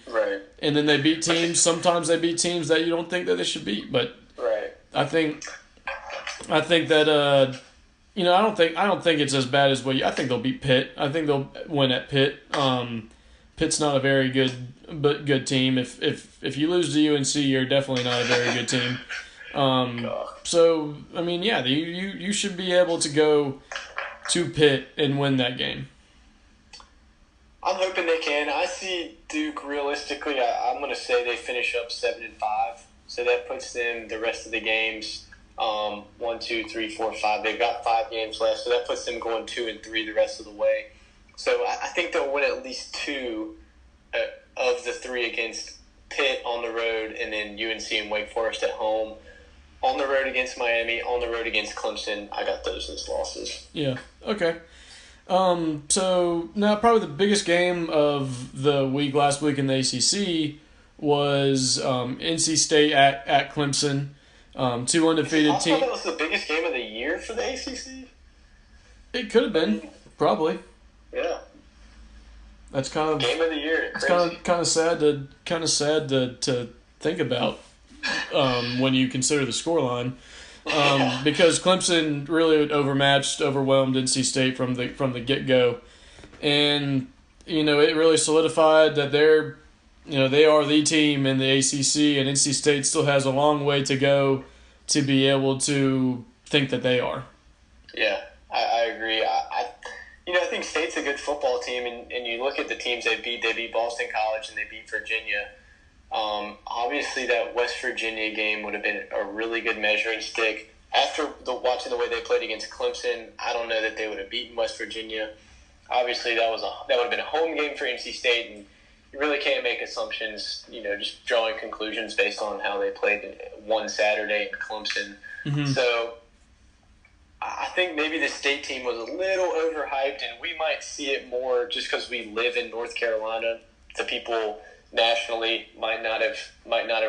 Speaker 1: Right.
Speaker 2: And then they beat teams. Sometimes they beat teams that you don't think that they should beat. But
Speaker 1: right.
Speaker 2: I think that I don't think it's as bad as what I think they'll beat Pitt. I think they'll win at Pitt. Pitt's not a very good team. If you lose to UNC, you're definitely not a very good team. So you should be able to go to Pitt and win that game.
Speaker 1: I'm hoping they can. I see Duke realistically. I'm going to say they finish up 7-5. So that puts them the rest of the games 1, 2, 3, 4, 5. They've got 5 games left, so that puts them going 2-3 the rest of the way. So I think they'll win at least 2 of the 3 against Pitt on the road, and then UNC and Wake Forest at home. On the road against Miami, on the road against Clemson. I got those as losses.
Speaker 2: Yeah. Okay. So now probably the biggest game of the week last week in the ACC was NC State at Clemson. 2 undefeated teams.
Speaker 1: I thought that was the biggest game of the year for the ACC.
Speaker 2: It could have been, probably.
Speaker 1: Yeah.
Speaker 2: That's kind of
Speaker 1: game of the year.
Speaker 2: It's kind of sad to think about when you consider the scoreline. Because Clemson really overwhelmed NC State from the get-go, and it really solidified that they are the team in the ACC, and NC State still has a long way to go to be able to think that they are.
Speaker 1: Yeah, I agree. I think State's a good football team, and you look at the teams they beat Boston College and they beat Virginia. Obviously, that West Virginia game would have been a really good measuring stick. After watching the way they played against Clemson, I don't know that they would have beaten West Virginia. Obviously, that would have been a home game for NC State, and you really can't make assumptions. Just drawing conclusions based on how they played one Saturday in Clemson.
Speaker 2: Mm-hmm.
Speaker 1: So I think maybe the state team was a little overhyped, and we might see it more just because we live in North Carolina. The people nationally might not have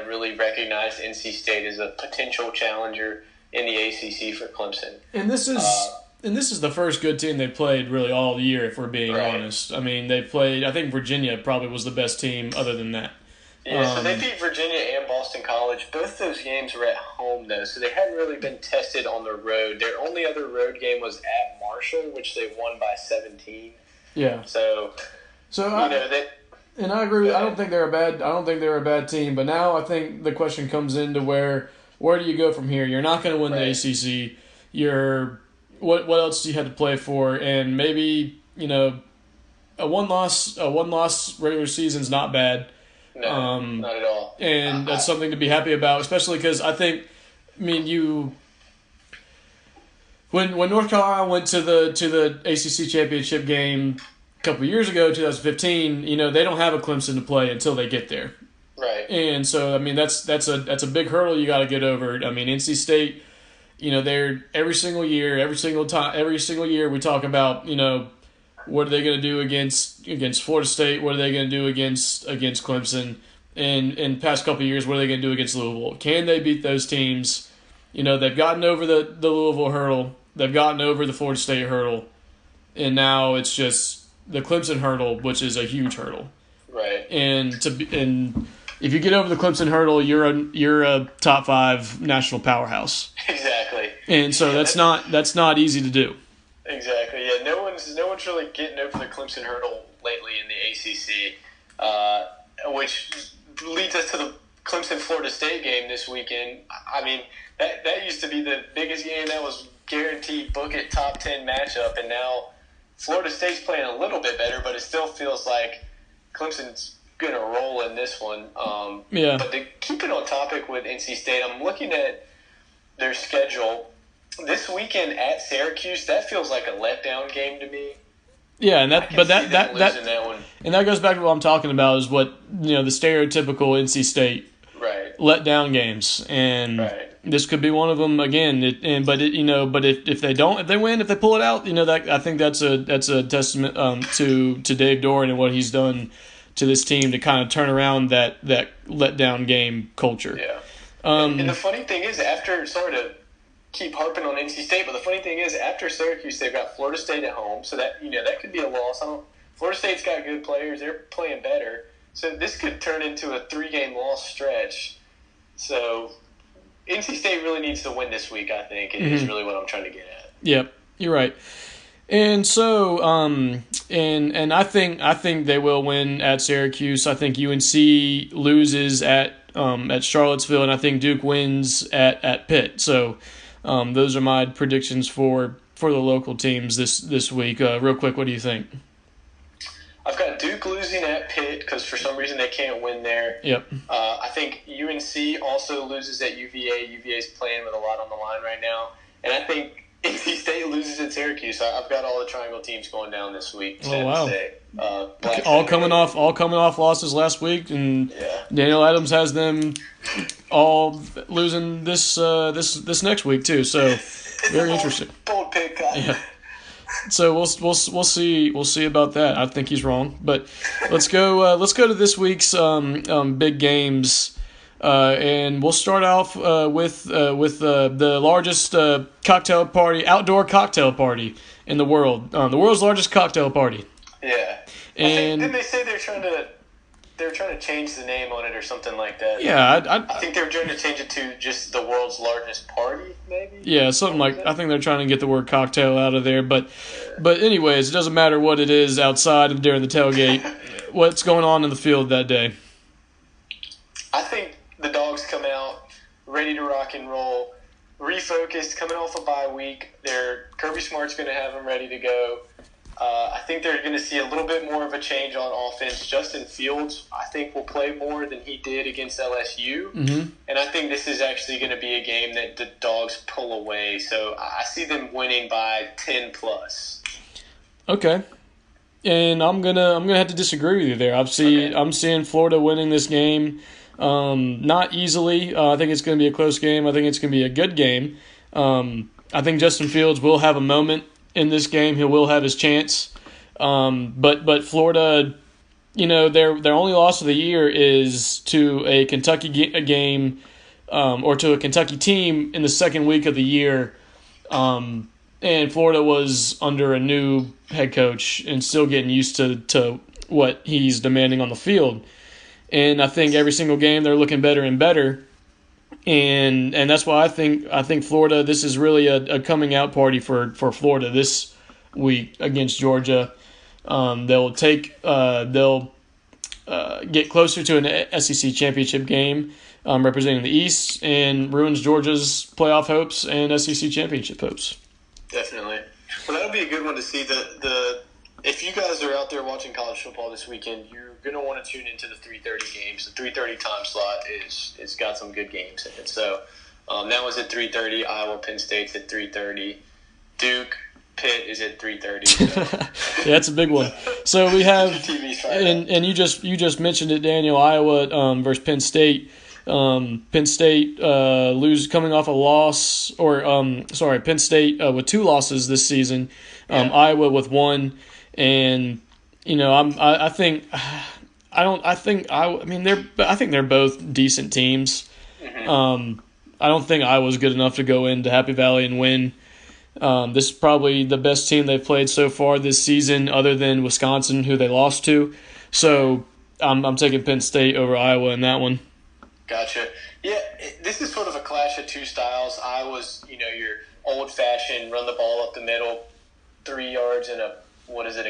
Speaker 1: really recognized NC State as a potential challenger in the ACC for Clemson.
Speaker 2: And this is the first good team they played really all year, if we're being honest. I mean, they played. I think Virginia probably was the best team other than that.
Speaker 1: Yeah, so they beat Virginia and Boston College. Both those games were at home, though, so they hadn't really been tested on the road. Their only other road game was at Marshall, which they won by 17.
Speaker 2: Yeah.
Speaker 1: So
Speaker 2: and I agree. I don't think they're a bad team. But now I think the question comes into where do you go from here? You're not going to win the ACC. What else do you have to play for? And maybe a one loss regular season's not bad.
Speaker 1: No, not at all.
Speaker 2: And that's something to be happy about, especially because when North Carolina went to the ACC championship game a couple of years ago, 2015, they don't have a Clemson to play until they get there.
Speaker 1: Right.
Speaker 2: And so that's a big hurdle you got to get over. I mean, NC State, they're every single year we talk about, what are they going to do against Florida State? What are they going to do against Clemson? And in past couple of years, what are they going to do against Louisville? Can they beat those teams? They've gotten over the Louisville hurdle. They've gotten over the Florida State hurdle. And now it's just the Clemson hurdle, which is a huge hurdle.
Speaker 1: Right.
Speaker 2: And if you get over the Clemson hurdle, you're a top 5 national powerhouse.
Speaker 1: Exactly.
Speaker 2: And so that's not easy to do.
Speaker 1: Exactly. Yeah. No one's really getting over the Clemson hurdle lately in the ACC, which leads us to the Clemson Florida State game this weekend. I mean, that used to be the biggest game. That was guaranteed book it top 10 matchup, and now Florida State's playing a little bit better, but it still feels like Clemson's going to roll in this one.
Speaker 2: Yeah.
Speaker 1: But to keep it on topic with NC State, I'm looking at their schedule. This weekend at Syracuse, that feels like a letdown game to me.
Speaker 2: Yeah, and that
Speaker 1: one.
Speaker 2: And that goes back to what I'm talking about is what the stereotypical NC State letdown games, and this could be one of them again. But if they win, if they pull it out, that I think that's a testament to Dave Doran and what he's done to this team to kind of turn around that letdown game culture.
Speaker 1: Yeah. And the funny thing is, keep harping on NC State, but the funny thing is, after Syracuse, they've got Florida State at home, so that that could be a loss. Florida State's got good players; they're playing better, so this could turn into a 3-game loss stretch. So NC State really needs to win this week. I think is really what I'm trying to get at.
Speaker 2: Yep, you're right. And so, and I think they will win at Syracuse. I think UNC loses at Charlottesville, and I think Duke wins at Pitt. So. Those are my predictions for the local teams this week. Real quick, what do you think?
Speaker 1: I've got Duke losing at Pitt because for some reason they can't win there.
Speaker 2: Yep.
Speaker 1: I think UNC also loses at UVA. UVA's playing with a lot on the line right now. And I think NC State loses at Syracuse. I've got all the triangle teams going down this week.
Speaker 2: Oh, wow.
Speaker 1: All
Speaker 2: coming off losses last week, and Daniel Adams has them all losing this next week too. So very interesting.
Speaker 1: Bold pick, Kyle.
Speaker 2: Yeah. So we'll see about that. I think he's wrong, but let's go to this week's big games, and we'll start off with the largest outdoor cocktail party in the world, the world's largest cocktail party.
Speaker 1: Yeah.
Speaker 2: And
Speaker 1: didn't they say they're trying to change the name on it or something like that?
Speaker 2: Yeah,
Speaker 1: I think they were trying to change it to just the world's largest party, maybe.
Speaker 2: Yeah, something like I think they're trying to get the word cocktail out of there, but anyways, it doesn't matter what it is outside and during the tailgate. What's going on in the field that day?
Speaker 1: I think the Dogs come out ready to rock and roll, refocused, coming off a bye week. Kirby Smart's going to have them ready to go. I think they're going to see a little bit more of a change on offense. Justin Fields, I think, will play more than he did against LSU.
Speaker 2: Mm-hmm.
Speaker 1: And I think this is actually going to be a game that the Dogs pull away. So I see them winning by 10 plus.
Speaker 2: Okay. And I'm gonna have to disagree with you there. I'm seeing Florida winning this game, not easily. I think it's going to be a close game. I think it's going to be a good game. I think Justin Fields will have a moment in this game. He will have his chance. But Florida, their only loss of the year is to a Kentucky game, or to a Kentucky team in the second week of the year. And Florida was under a new head coach and still getting used to what he's demanding on the field. And I think every single game they're looking better and better. And that's why I think Florida, this is really a coming out party for Florida this week against Georgia. They'll get closer to an SEC championship game, representing the East, and ruins Georgia's playoff hopes and SEC championship hopes.
Speaker 1: Definitely. Well, that'll be a good one to see. If you guys are out there watching college football this weekend, you're going to want to tune into the 3:30 games. The 3:30 time slot is got some good games in it. So that was at 3:30. Iowa, Penn State's at 3:30. Duke, Pitt is at 3:30. So.
Speaker 2: Yeah, that's a big one. So we have, and you just mentioned it, Daniel. Iowa versus Penn State. Penn State coming off a loss, Penn State with 2 losses this season. Iowa with 1, and I think they're both decent teams.
Speaker 1: Mm-hmm.
Speaker 2: I don't think Iowa's good enough to go into Happy Valley and win. This is probably the best team they've played so far this season, other than Wisconsin, who they lost to. So I'm taking Penn State over Iowa in that one.
Speaker 1: Gotcha. Yeah, this is sort of a clash of two styles. Iowa's, your old-fashioned run the ball up the middle, 3 yards in a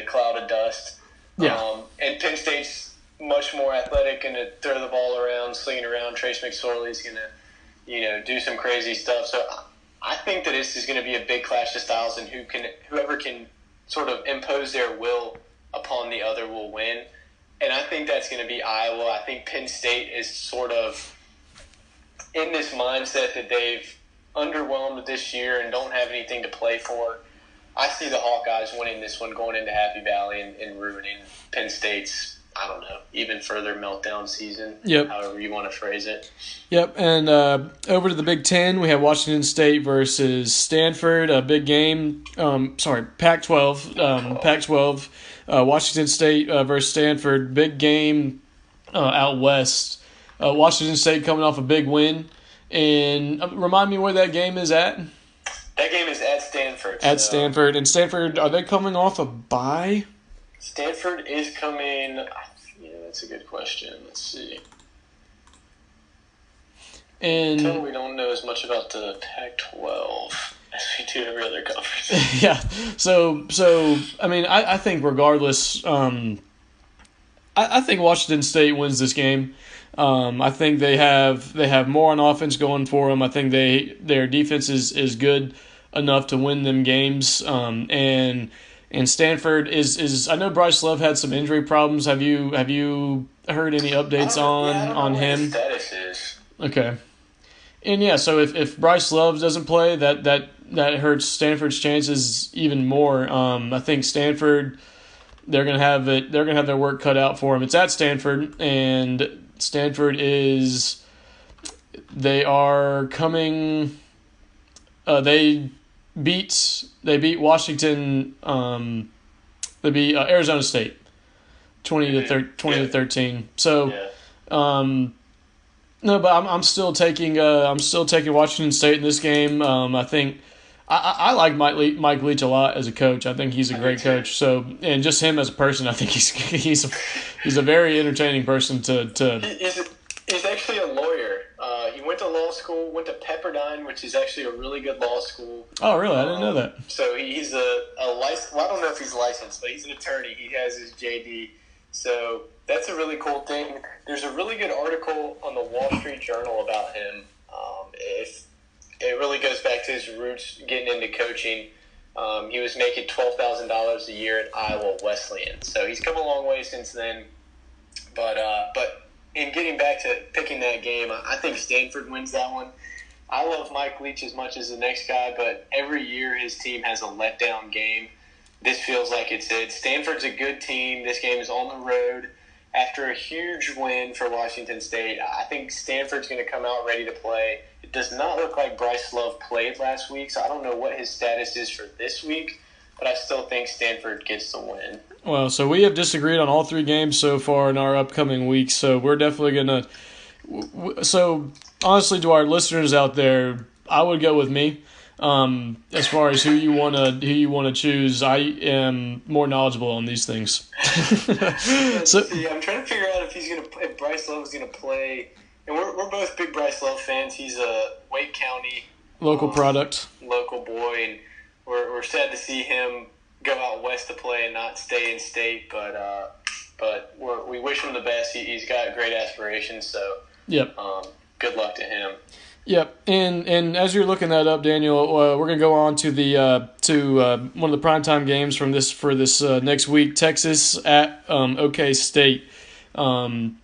Speaker 1: cloud of dust.
Speaker 2: Yeah.
Speaker 1: And Penn State's much more athletic, going to throw the ball around, sling it around. Trace McSorley's going to, do some crazy stuff. So I think that this is going to be a big clash of styles, and whoever can sort of impose their will upon the other will win. And I think that's going to be Iowa. I think Penn State is sort of in this mindset that they've underwhelmed this year and don't have anything to play for. I see the Hawkeyes winning this one, going into Happy Valley and ruining Penn State's, even further meltdown season.
Speaker 2: Yep.
Speaker 1: However you want to phrase it.
Speaker 2: Yep. And over to the Big Ten, we have Washington State versus Stanford, a big game. Pac-12. Pac-12. Washington State versus Stanford, big game out west. Washington State coming off a big win. And remind me where that game is at?
Speaker 1: That game is at Stanford.
Speaker 2: At Stanford. And Stanford, are they coming off a bye?
Speaker 1: Stanford is coming. Yeah, that's a good question. Let's see.
Speaker 2: And
Speaker 1: we don't know as much about the Pac-12 as we do every other conference.
Speaker 2: Yeah. So I think regardless, I think Washington State wins this game. I think they have more on offense going for them. I think their defense is good enough to win them games. And Stanford is I know Bryce Love had some injury problems. Have you heard any updates on him?
Speaker 1: What his status is.
Speaker 2: Okay. And yeah, so if Bryce Love doesn't play, that hurts Stanford's chances even more. I think Stanford, they're gonna have their work cut out for them. It's at Stanford, and Stanford they are coming. They beat Washington. They beat Arizona State, 20-13. So.
Speaker 1: Yeah.
Speaker 2: No, but I'm still taking Washington State in this game. I think I like Mike Leach a lot as a coach. I think he's a great coach. So, and just him as a person, I think he's a very entertaining person to.
Speaker 1: He's actually a lawyer. He went to law school, went to Pepperdine, which is actually a really good law school.
Speaker 2: Oh, really? I didn't know that.
Speaker 1: So he's a licensed. Well, I don't know if he's licensed, but he's an attorney. He has his JD. So that's a really cool thing. There's a really good article on the Wall Street Journal about him. If it really goes back to his roots getting into coaching. He was making $12,000 a year at Iowa Wesleyan, so he's come a long way since then. But in getting back to picking that game, I think Stanford wins that one. I love Mike Leach as much as the next guy, but every year his team has a letdown game. This feels like it's it. Stanford's a good team. This game is on the road. After a huge win for Washington State, I think Stanford's going to come out ready to play. It does not look like Bryce Love played last week, so I don't know what his status is for this week, but I still think Stanford gets the win.
Speaker 2: Well, so we have disagreed on all 3 games so far in our upcoming weeks, so we're definitely going to – so honestly, to our listeners out there, I would go with me. As far as who you want to choose, I am more knowledgeable on these things.
Speaker 1: So I'm trying to figure out if Bryce Love is gonna play, and we're both big Bryce Love fans. He's a Wake County
Speaker 2: local product,
Speaker 1: local boy, and we're sad to see him go out west to play and not stay in state. But we wish him the best. He's got great aspirations. So
Speaker 2: yep.
Speaker 1: Good luck to him.
Speaker 2: Yep, and as you're looking that up, Daniel, we're gonna go on to the one of the primetime games for this next week. Texas at OK State.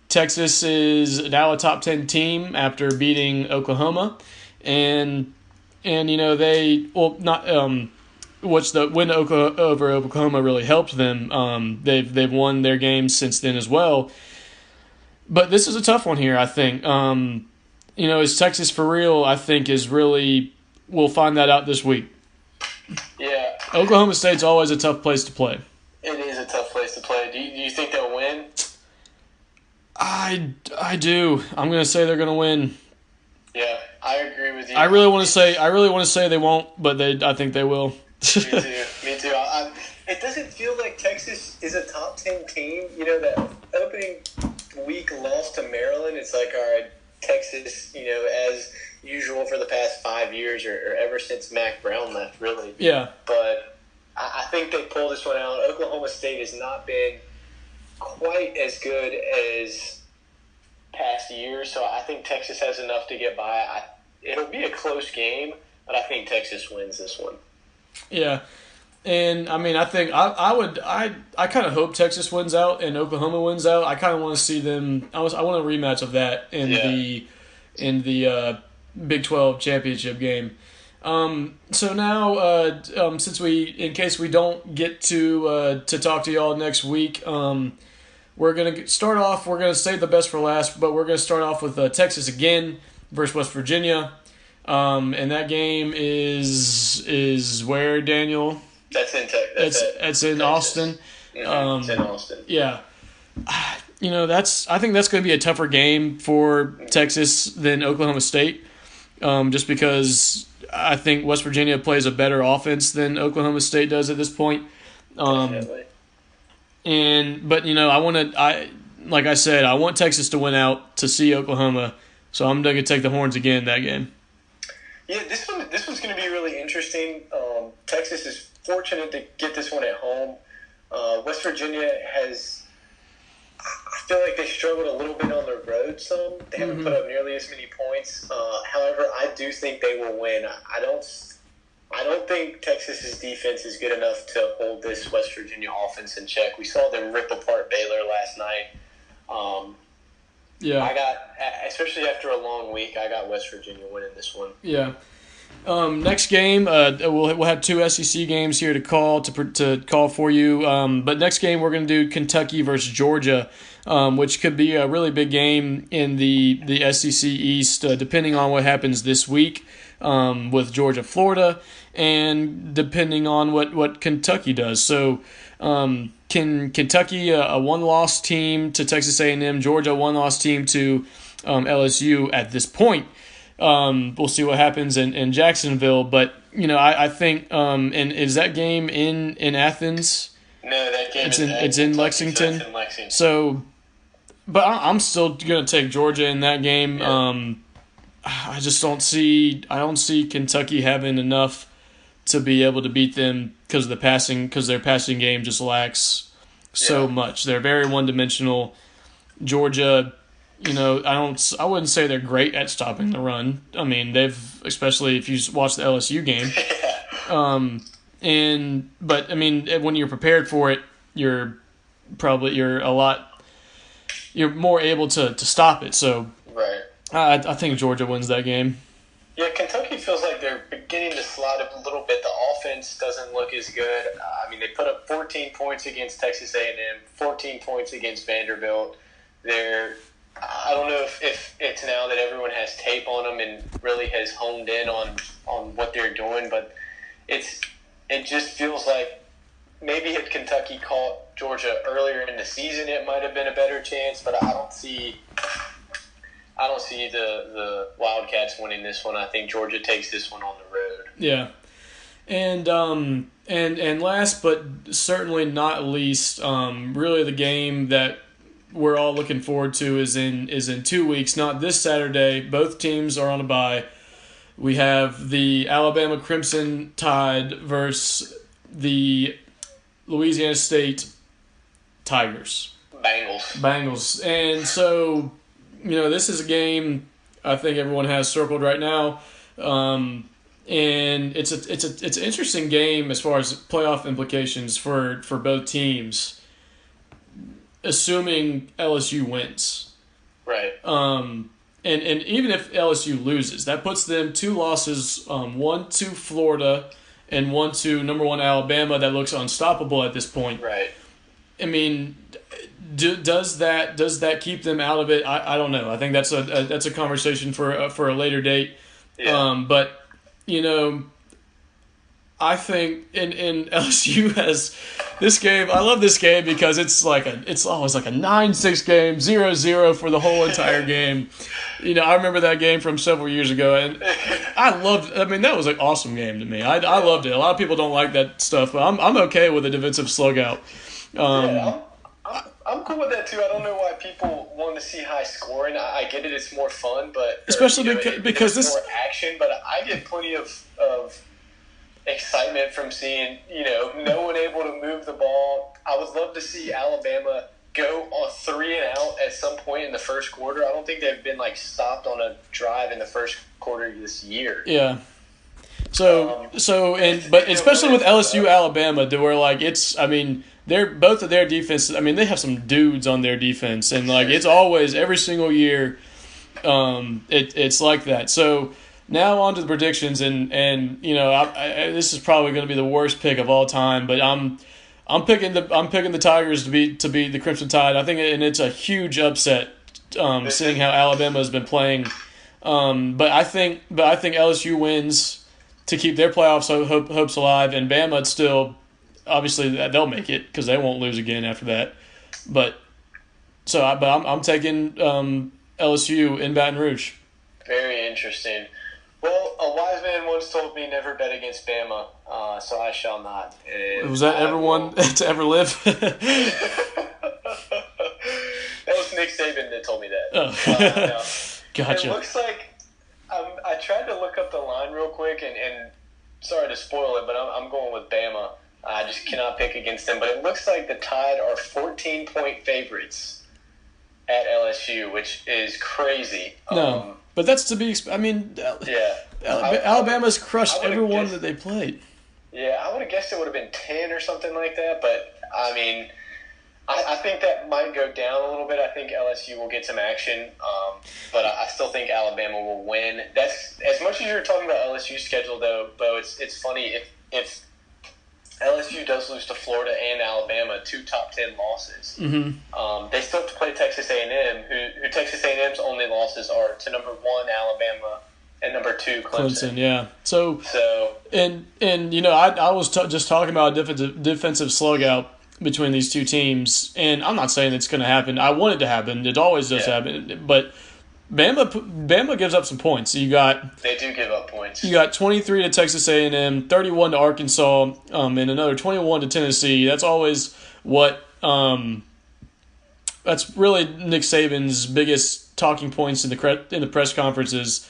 Speaker 2: Texas is now a top 10 team after beating Oklahoma, and they which the win over Oklahoma really helped them. They've won their games since then as well, but this is a tough one here, I think. Is Texas for real? I think we'll find that out this week.
Speaker 1: Yeah.
Speaker 2: Oklahoma State's always a tough place to play.
Speaker 1: It is a tough place to play. Do you think they'll win?
Speaker 2: I do. I'm going to say they're going to win.
Speaker 1: Yeah, I agree with you.
Speaker 2: I really want to say they won't, but I think they will.
Speaker 1: Me too. It doesn't feel like Texas is a top 10 team. That opening week loss to Maryland, it's like, all right, Texas, as usual for the past 5 years or ever since Mac Brown left, really.
Speaker 2: Yeah.
Speaker 1: But I think they pulled this one out. Oklahoma State has not been quite as good as past years, so I think Texas has enough to get by. It'll be a close game, but I think Texas wins this one.
Speaker 2: Yeah. And I mean, I think I kind of hope Texas wins out and Oklahoma wins out. I kind of want to see them. I want a rematch of that in the Big 12 championship game. So now, in case we don't get to talk to y'all next week, we're gonna start off. We're gonna save the best for last, but we're gonna start off with Texas again versus West Virginia, and that game is where, Daniel?
Speaker 1: That's in Texas.
Speaker 2: It's in Austin.
Speaker 1: Mm-hmm. It's in Austin.
Speaker 2: Yeah. I think that's going to be a tougher game for Texas than Oklahoma State, just because I think West Virginia plays a better offense than Oklahoma State does at this point.
Speaker 1: Definitely.
Speaker 2: Like I said, I want Texas to win out to see Oklahoma, so I'm going to take the Horns again in that game.
Speaker 1: Yeah, this one's going to be really interesting. Texas is fortunate to get this one at home. West Virginia I feel like they struggled a little bit on the road some. They haven't put up nearly as many points. However, I do think they will win. I don't think Texas's defense is good enough to hold this West Virginia offense in check. We saw them rip apart Baylor last night. Especially after a long week, I got West Virginia winning this one.
Speaker 2: Yeah. Next game, we'll have 2 SEC games here to call for you. But next game we're going to do Kentucky versus Georgia, which could be a really big game in the SEC East, depending on what happens this week with Georgia, Florida, and depending on what Kentucky does. So, can Kentucky, a one-loss team to Texas A&M, Georgia, a one-loss team to LSU at this point? We'll see what happens in Jacksonville, but I think and is that game in Athens?
Speaker 1: No, that game
Speaker 2: it's in Lexington.
Speaker 1: It's in Lexington.
Speaker 2: So, but I'm still gonna take Georgia in that game.
Speaker 1: Yeah.
Speaker 2: I don't see Kentucky having enough to be able to beat them because their passing game just lacks so much. They're very one-dimensional. Georgia, I wouldn't say they're great at stopping the run. I mean, especially if you watch the LSU game. But I mean, when you're prepared for it, you're more able to stop it. So
Speaker 1: Right.
Speaker 2: I think Georgia wins that game.
Speaker 1: Yeah, Kentucky feels like they're beginning to slide up a little bit. The offense doesn't look as good. I mean, they put up 14 points against Texas A&M, 14 points against Vanderbilt. I don't know if it's now that everyone has tape on them and really has honed in on what they're doing, but it just feels like maybe had Kentucky caught Georgia earlier in the season, it might have been a better chance, but I don't see the Wildcats winning this one. I think Georgia takes this one on the road.
Speaker 2: Yeah. And last but certainly not least, really the game that we're all looking forward to is in 2 weeks, not this Saturday. Both teams are on a bye. We have the Alabama Crimson Tide versus the Louisiana State Tigers. Bengals. And so, this is a game I think everyone has circled right now. And it's an interesting game as far as playoff implications for both teams, assuming LSU wins.
Speaker 1: Right.
Speaker 2: And even if LSU loses, that puts them 2 losses, 1 to Florida and 1 to number 1 Alabama that looks unstoppable at this point.
Speaker 1: Right.
Speaker 2: I mean, does that keep them out of it? I don't know. I think that's a conversation for a later date.
Speaker 1: Yeah.
Speaker 2: But I think in LSU has this game. I love this game because it's always like a 9-6 game, 0-0 for the whole entire game. I remember that game from several years ago, and that was an awesome game to me. I loved it. A lot of people don't like that stuff, but I'm okay with a defensive slugout.
Speaker 1: I'm cool with that too. I don't know why people want to see high scoring. I get it; it's more fun, but
Speaker 2: especially because this
Speaker 1: more action. But I get plenty of excitement from seeing no one able to move the ball. I would love to see Alabama go on 3 and out at some point in the first quarter. I don't think they've been stopped on a drive in the first quarter this year.
Speaker 2: Yeah. But especially with LSU Alabama, they're both of their defenses. I mean, they have some dudes on their defense, and it's always every single year. It's like that. So now on to the predictions, and this is probably going to be the worst pick of all time, but I'm picking the Tigers to beat the Crimson Tide. I think, and it's a huge upset, seeing how Alabama has been playing. But I think LSU wins to keep their playoffs hopes alive, and Bama still. Obviously, they'll make it because they won't lose again after that. But I'm taking LSU in Baton Rouge.
Speaker 1: Very interesting. Well, a wise man once told me never bet against Bama, so I shall not. And
Speaker 2: was that everyone to ever live?
Speaker 1: That was Nick Saban that told me that.
Speaker 2: Oh.
Speaker 1: No.
Speaker 2: Gotcha.
Speaker 1: It looks like I tried to look up the line real quick, and sorry to spoil it, but I'm going with Bama. I just cannot pick against them. But it looks like the Tide are 14-point favorites at LSU, which is crazy.
Speaker 2: No, but that's to be.
Speaker 1: Yeah.
Speaker 2: Alabama's crushed everyone that they played.
Speaker 1: Yeah, I would have guessed it would have been 10 or something like that. But, I think that might go down a little bit. I think LSU will get some action. But I still think Alabama will win. That's as much as you're talking about LSU's schedule, though, Bo, it's funny. If LSU does lose to Florida and Alabama, 2 top 10 losses.
Speaker 2: Mm-hmm.
Speaker 1: They still have to play Texas A&M, who Texas A&M's only losses are to number 1 Alabama and number 2 Clemson.
Speaker 2: Yeah. So and I was just talking about a defensive slugout between these two teams, and I'm not saying it's going to happen. I want it to happen. It always does happen, but. Bama gives up some points. They
Speaker 1: do give up points.
Speaker 2: You got 23 to Texas A&M, 31 to Arkansas, and another 21 to Tennessee. That's always what. That's really Nick Saban's biggest talking points in the press conferences,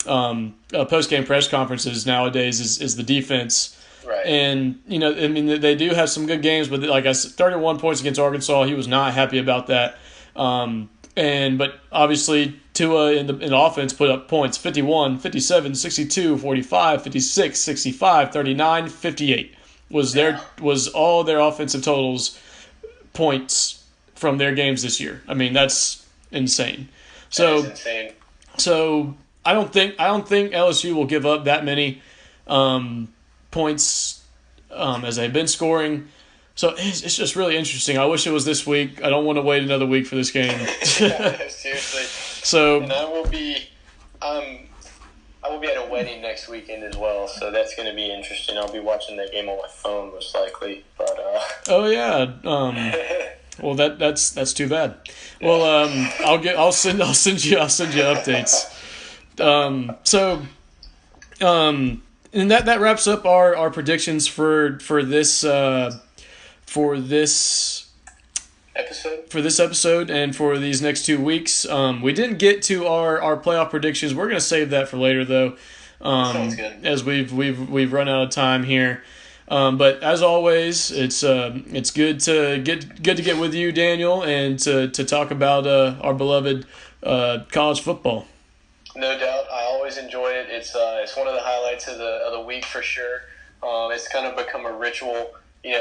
Speaker 2: post-game press conferences nowadays is the defense.
Speaker 1: Right.
Speaker 2: And they do have some good games, but like I said, 31 points against Arkansas, he was not happy about that. But obviously Tua in offense put up points 51, 57, 62, 45, 56, 65, 39, 58. was all their offensive totals points from their games this year. I mean, that's insane.
Speaker 1: That is insane.
Speaker 2: So I don't think LSU will give up that many points as they've been scoring. So it's just really interesting. I wish it was this week. I don't want to wait another week for this game.
Speaker 1: Seriously.
Speaker 2: So,
Speaker 1: and I will be at a wedding next weekend as well, so that's going to be interesting. I'll be watching that game on my phone most likely. But
Speaker 2: oh yeah. Well, that's too bad. Well, I'll send you updates. And that wraps up our predictions for this episode and for these next 2 weeks. We didn't get to our playoff predictions. We're gonna save that for later though.
Speaker 1: Sounds good.
Speaker 2: As we've run out of time here. But as always, it's good to get with you, Daniel, and to talk about our beloved college football.
Speaker 1: No doubt, I always enjoy it. It's one of the highlights of the week for sure. It's kind of become a ritual.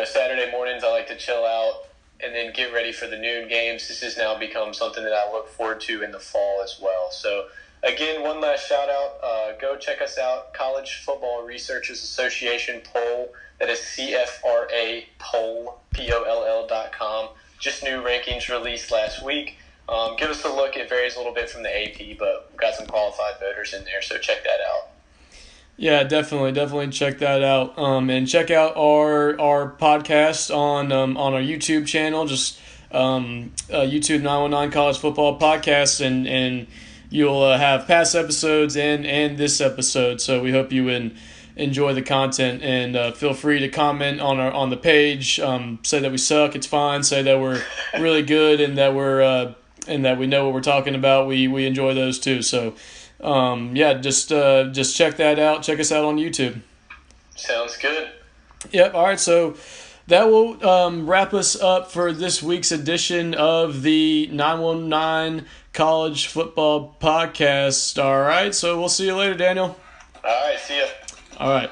Speaker 1: Saturday mornings I like to chill out and then get ready for the noon games. This has now become something that I look forward to in the fall as well. So again, one last shout out. Go check us out. College Football Researchers Association poll. That is CFRA poll, POLL.com. Just new rankings released last week. Give us a look. It varies a little bit from the AP, but we've got some qualified voters in there, so check that out.
Speaker 2: Yeah, definitely check that out. And check out our podcast on our YouTube channel, just YouTube 919 College Football Podcast, and you'll have past episodes and this episode. So we hope you enjoy the content, and feel free to comment on the page. Say that we suck, it's fine. Say that we're really good and that we know what we're talking about. We enjoy those too. So. Just check that out. Check us out on YouTube.
Speaker 1: Sounds good.
Speaker 2: Yep. All right. So that will wrap us up for this week's edition of the 919 College Football Podcast. All right. So we'll see you later, Daniel.
Speaker 1: All right. See ya.
Speaker 2: All right.